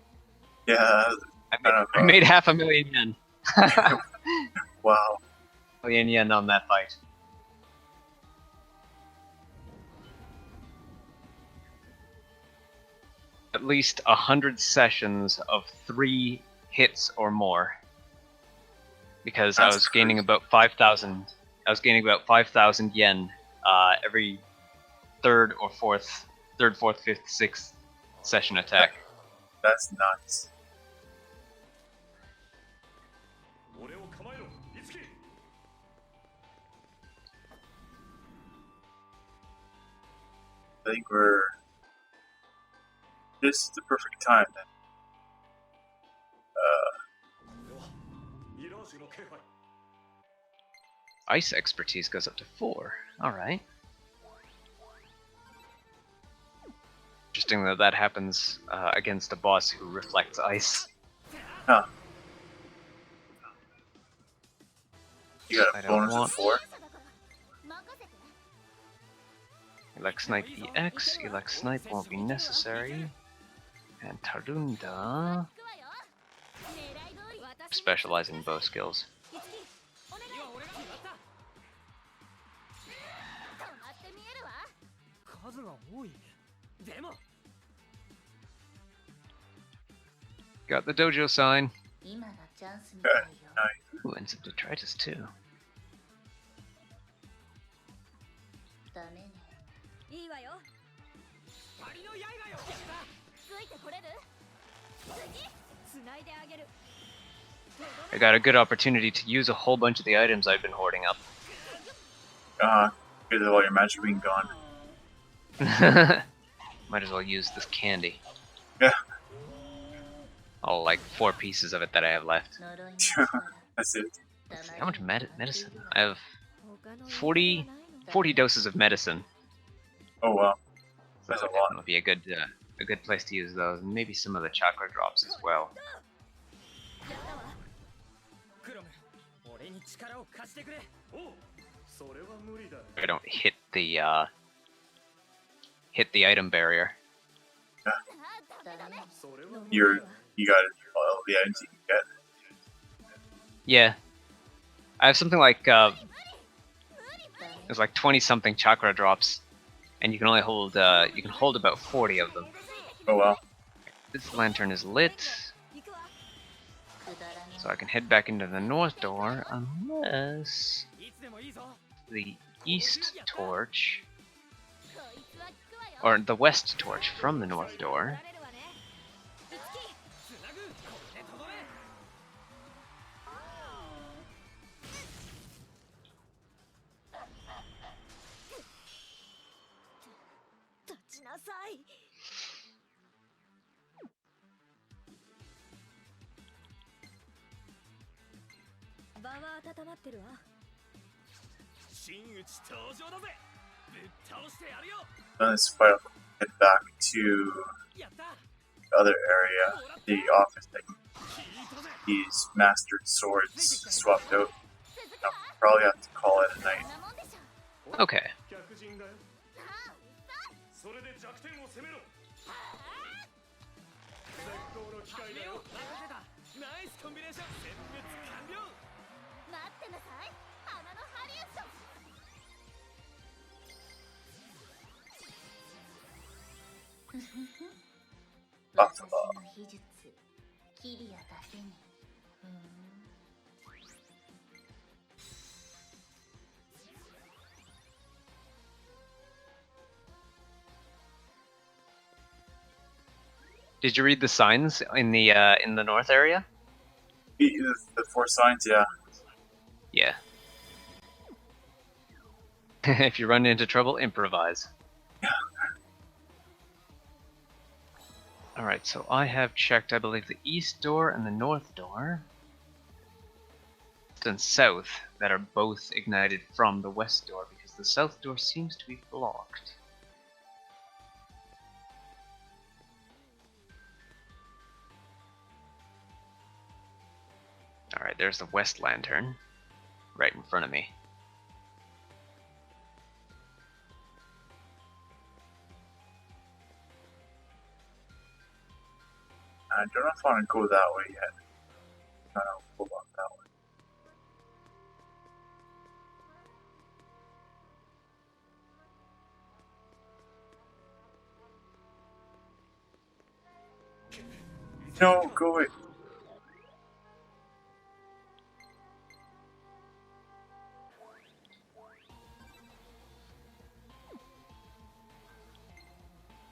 Speaker 2: Yeah.
Speaker 1: I made 500,000 yen.
Speaker 2: Wow.
Speaker 1: 1,000,000 yen on that fight. At least 100 sessions of 3 hits or more. Because I was gaining about 5,000. I was gaining about 5,000 yen every third, fourth, fifth, sixth session attack.
Speaker 2: That's nuts. I think this is the perfect time then.
Speaker 1: Ice expertise goes up to 4. Alright. Interesting that that happens against a boss who reflects ice.
Speaker 2: Huh. You got
Speaker 1: I
Speaker 2: a
Speaker 1: don't
Speaker 2: bonus of
Speaker 1: want-
Speaker 2: 4?
Speaker 1: Elect Snipe EX, Elect Snipe won't be necessary. And Tarunda... Specialize in bow skills. Got the dojo sign. Ooh, and some detritus too.
Speaker 7: いいわよ。
Speaker 5: 光の刃よ。
Speaker 6: ついてこれる？
Speaker 7: つないであげる。
Speaker 1: I got a good opportunity to use a whole bunch of the items I've been hoarding up.
Speaker 2: Because of all your magic being gone.
Speaker 1: Might as well use this candy.
Speaker 2: Yeah.
Speaker 1: All like 4 pieces of it that I have left.
Speaker 2: That's it.
Speaker 1: Let's see, how much medicine? I have 40 doses of medicine.
Speaker 2: Oh wow.
Speaker 1: So
Speaker 2: That's a
Speaker 1: that
Speaker 2: lot.
Speaker 1: would be a good place to use those, and maybe some of the chakra drops as well.
Speaker 5: クロム、俺に力を貸してくれ。
Speaker 3: おう、それは無理だね。
Speaker 1: I don't hit the item barrier.
Speaker 3: それは
Speaker 2: You got all the items you can get.
Speaker 1: Yeah, I have something like there's like 20 something chakra drops, and you can only hold about 40 of them.
Speaker 2: Oh wow.
Speaker 1: This lantern is lit. So I can head back into the north door unless the east torch, or the west torch from the north door.
Speaker 2: On this fight, I'll head back to the other area, the office that these mastered swords swapped out. I'll probably have to call it a night.
Speaker 1: Okay. Did you read the signs in the north area?
Speaker 2: The 4 signs, yeah.
Speaker 1: Yeah. If you run into trouble, improvise. Alright, so I have checked, I believe, the east door and the north door. And south that are both ignited from the west door, because the south door seems to be blocked. Alright, there's the west lantern, right in front of me.
Speaker 2: I don't know if I want to go that way yet. I don't know about that way. No, go away.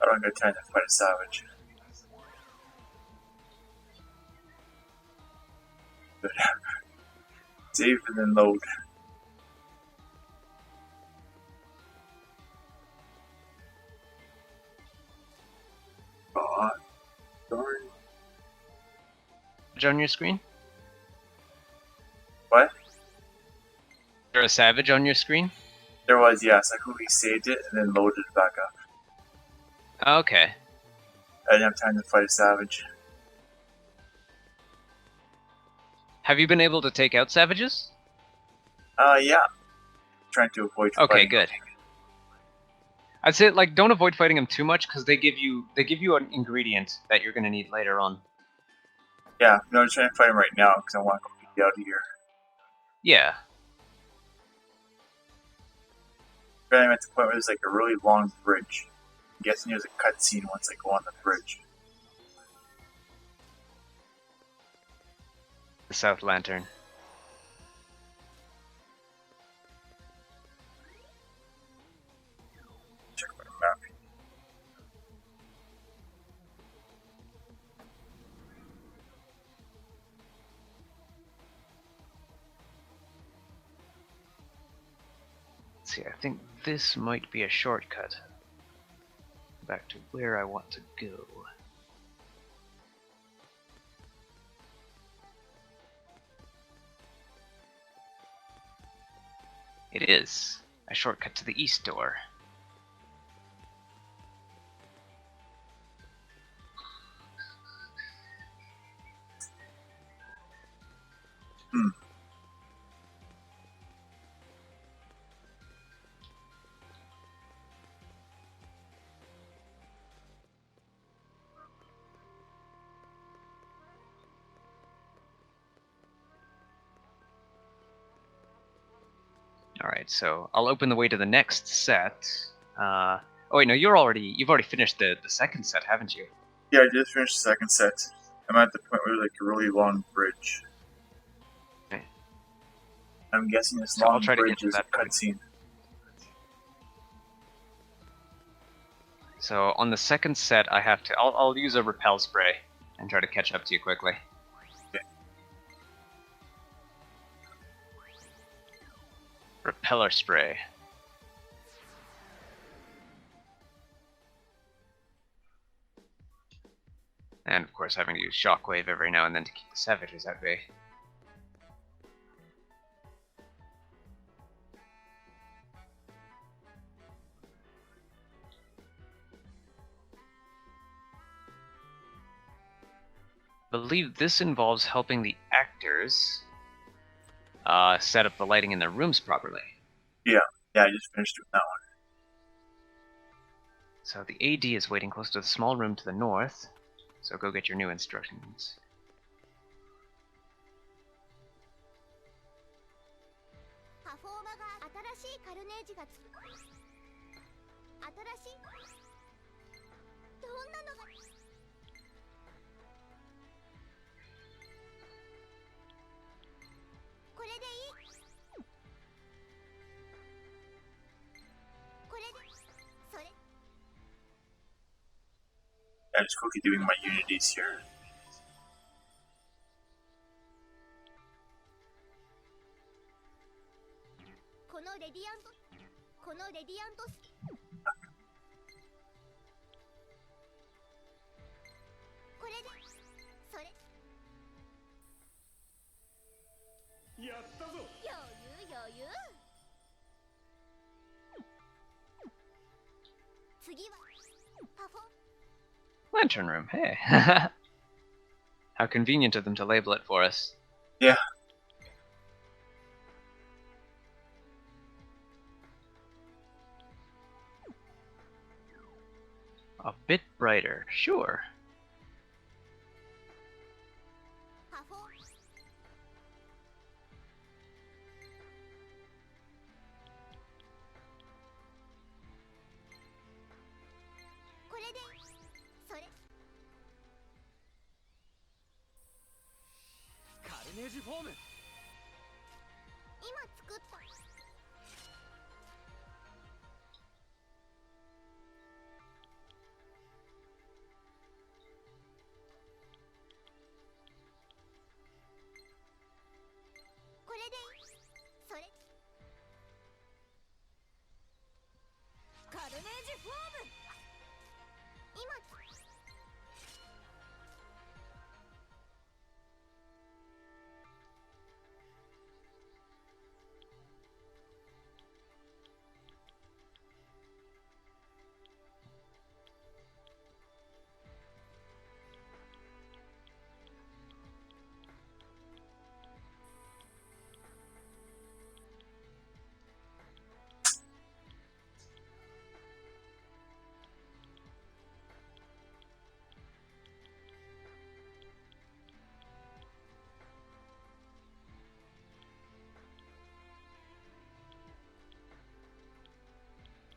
Speaker 2: I don't get time to fight a savage. Save and then load. Oh, darn.
Speaker 1: On your screen?
Speaker 2: What?
Speaker 1: Is there a savage on your screen?
Speaker 2: There was, yes. I quickly saved it and then loaded it back up.
Speaker 1: Okay.
Speaker 2: I didn't have time to fight a savage.
Speaker 1: Have you been able to take out savages?
Speaker 2: Yeah. Trying to avoid
Speaker 1: Okay,
Speaker 2: fighting.
Speaker 1: good. I'd say, like, don't avoid fighting them too much, because they give you an ingredient that you're gonna need later on.
Speaker 2: Yeah, no, I'm trying to fight him right now because I want to get out of here.
Speaker 1: Yeah.
Speaker 2: But I'm at the point where there's like a really long bridge. I'm guessing there's a cutscene once I go on the bridge.
Speaker 1: The South Lantern.
Speaker 2: Check my map.
Speaker 1: Let's see, I think this might be a shortcut back to where I want to go. It is a shortcut to the east door. Alright, so I'll open the way to the next set. Oh wait, no, you've already finished the second set, haven't you?
Speaker 2: Yeah, I just finished the second set. I'm at the point where there's like a really long bridge.
Speaker 1: Okay.
Speaker 2: I'm guessing this
Speaker 1: So I'll
Speaker 2: long
Speaker 1: try to get
Speaker 2: bridge
Speaker 1: to
Speaker 2: is a
Speaker 1: that point.
Speaker 2: cutscene.
Speaker 1: So on the second set, I have to. I'll use a repel spray and try to catch up to you quickly.
Speaker 2: Okay.
Speaker 1: Repeller spray. And of course, having to use shockwave every now and then to keep the savages at bay. I believe this involves helping the actors set up the lighting in their rooms properly.
Speaker 2: Yeah, I just finished doing that one.
Speaker 1: So the AD is waiting close to the small room to the north, so go get your new instructions.
Speaker 2: I'm just quickly doing my unities here.
Speaker 1: Lantern room, hey. How convenient of them to label it for us.
Speaker 2: Yeah.
Speaker 1: A bit brighter, sure.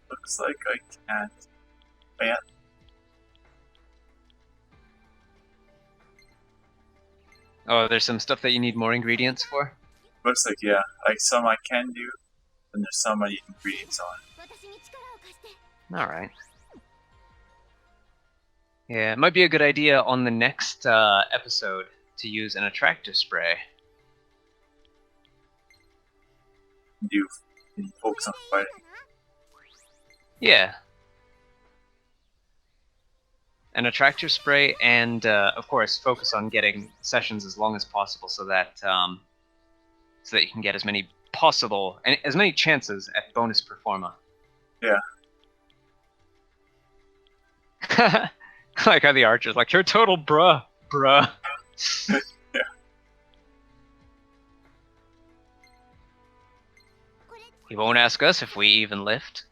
Speaker 2: Looks like I can't. Oh, yeah.
Speaker 1: Oh, there's some stuff that you need more ingredients for?
Speaker 2: Looks like, yeah. Like some I can do, and there's some I need ingredients on.
Speaker 1: Alright. Yeah, it might be a good idea on the next episode to use an attractor spray.
Speaker 2: You focus on fighting.
Speaker 1: Yeah. An attractor spray and, of course, focus on getting sessions as long as possible so that you can get as many possible, and as many chances at bonus performa.
Speaker 2: Yeah.
Speaker 1: Like how the archer's like, you're total bruh.
Speaker 2: Yeah.
Speaker 1: He won't ask us if we even lift.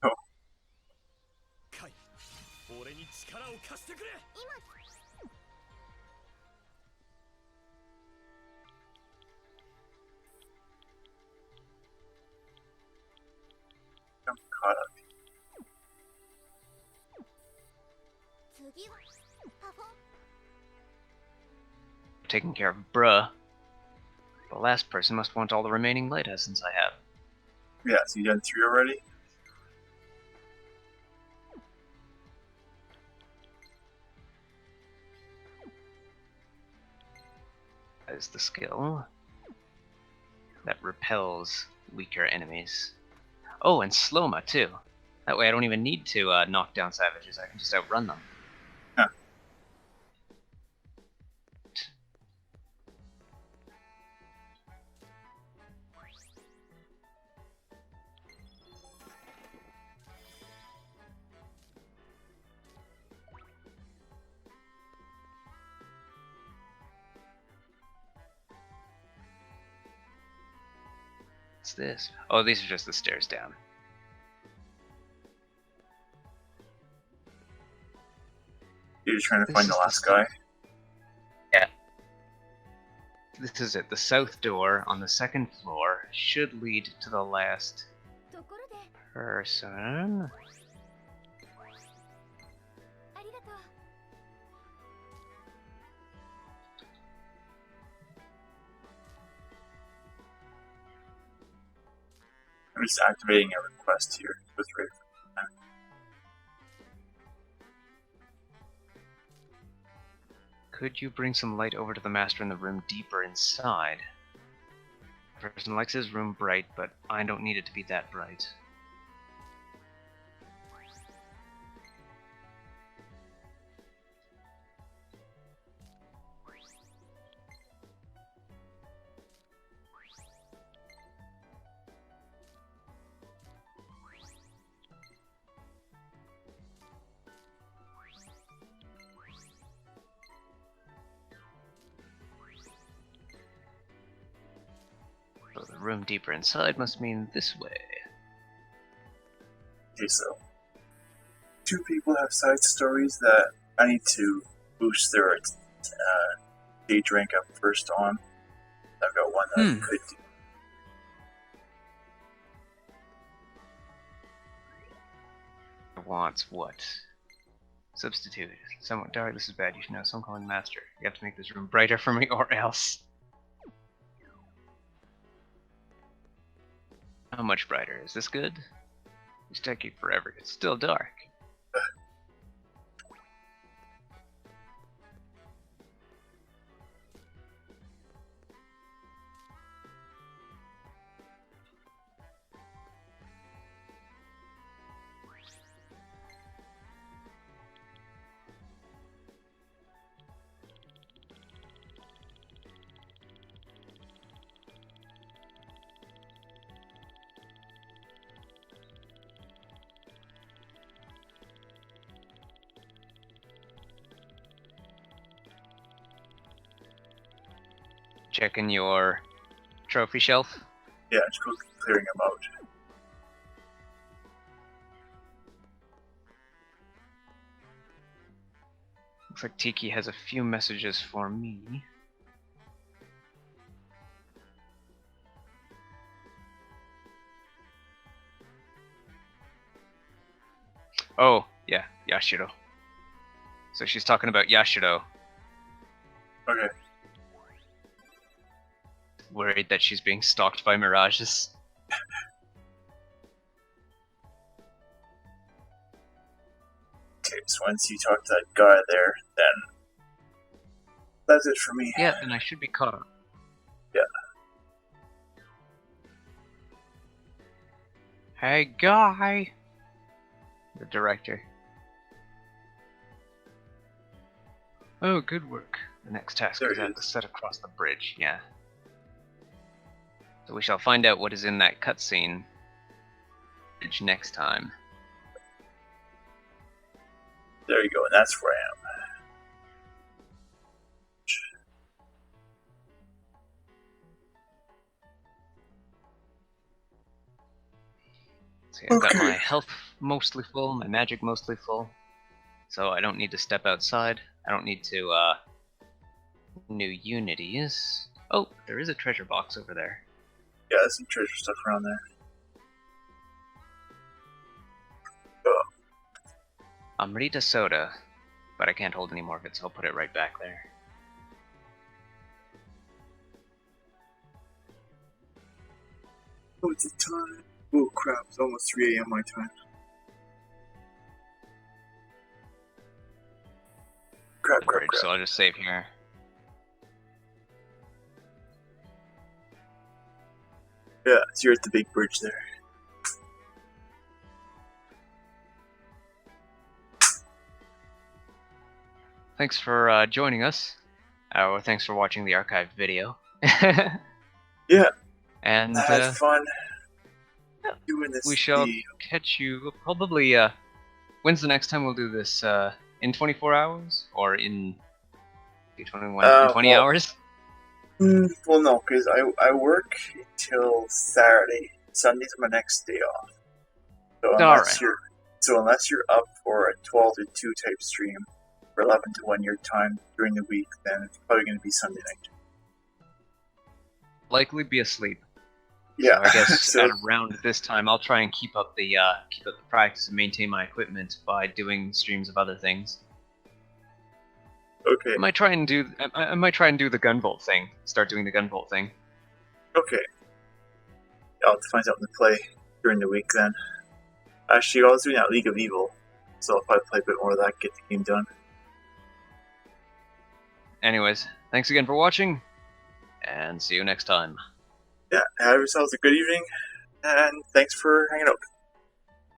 Speaker 2: Oh. I'm caught up.
Speaker 1: taken care of bruh. The last person must want all the remaining light essence I have.
Speaker 2: Yeah, so you done 3 already?
Speaker 1: That is the skill that repels weaker enemies. Oh, and Sloma too. That way I don't even need to knock down savages, I can just outrun them.
Speaker 2: Huh.
Speaker 1: What's this? Oh, these are just the stairs down.
Speaker 2: You're just trying to find the last guy?
Speaker 1: Yeah. This is it. The south door on the 2nd floor should lead to the last person.
Speaker 2: I'm just activating a request here. With Rick.
Speaker 1: Could you bring some light over to the master in the room deeper inside? The person likes his room bright, but I don't need it to be that bright. So the room deeper inside must mean this way.
Speaker 2: Okay, so 2 people have side stories that I need to boost their stage rank up first on. I've got one that I could do.
Speaker 1: Wants what? Substitute. Somewhat dark. This is bad. You should know. Someone calling master. You have to make this room brighter for me, or else. How much brighter? Is this good? It's taking forever. It's still dark. Checking your trophy shelf.
Speaker 2: Yeah, just go clearing them out.
Speaker 1: Looks like Tiki has a few messages for me. Oh, yeah, Yashiro. So she's talking about Yashiro.
Speaker 2: Okay.
Speaker 1: Worried that she's being stalked by mirages.
Speaker 2: Okay, so once you talk to that guy there, then that's it for me.
Speaker 1: Yeah, then I should be caught up.
Speaker 2: Yeah.
Speaker 1: Hey, guy! The director. Oh, good work. The next task is at the set across the bridge, yeah. So we shall find out what is in that cutscene next time.
Speaker 2: There you go, and that's where I am.
Speaker 1: See, I've got my health mostly full, my magic mostly full, so I don't need to step outside. I don't need to, new unities. Oh, there is a treasure box over there.
Speaker 2: Yeah, there's some treasure stuff around there. Oh.
Speaker 1: Amrita soda, but I can't hold any more of it, so I'll put it right back there.
Speaker 2: What's the time? Oh crap, it's almost 3 a.m. my time. Crap.
Speaker 1: So I'll just save here.
Speaker 2: Yeah, so you're at the big bridge there.
Speaker 1: Thanks for joining us. Or thanks for watching the archived video.
Speaker 2: Yeah.
Speaker 1: And
Speaker 2: I had fun doing this.
Speaker 1: We shall catch you probably. When's the next time we'll do this? In 24 hours or in 21? In 20 hours?
Speaker 2: Well, no, because I work until Saturday. Sunday's my next day off. So unless you're up for a 12 to 2 type stream for 11 to 1 your time during the week, then it's probably going to be Sunday night.
Speaker 1: Likely be asleep.
Speaker 2: Yeah,
Speaker 1: so I guess at around this time, I'll try and keep up the practice and maintain my equipment by doing streams of other things.
Speaker 2: Okay.
Speaker 1: I might try and do the gunvolt thing. Start doing the gunvolt thing.
Speaker 2: Okay. I'll have to find something to play during the week then. Actually, I was doing that League of Evil, so I'll probably play a bit more of that, get the game done.
Speaker 1: Anyways, thanks again for watching, and see you next time.
Speaker 2: Yeah, have yourselves a good evening, and thanks for hanging out.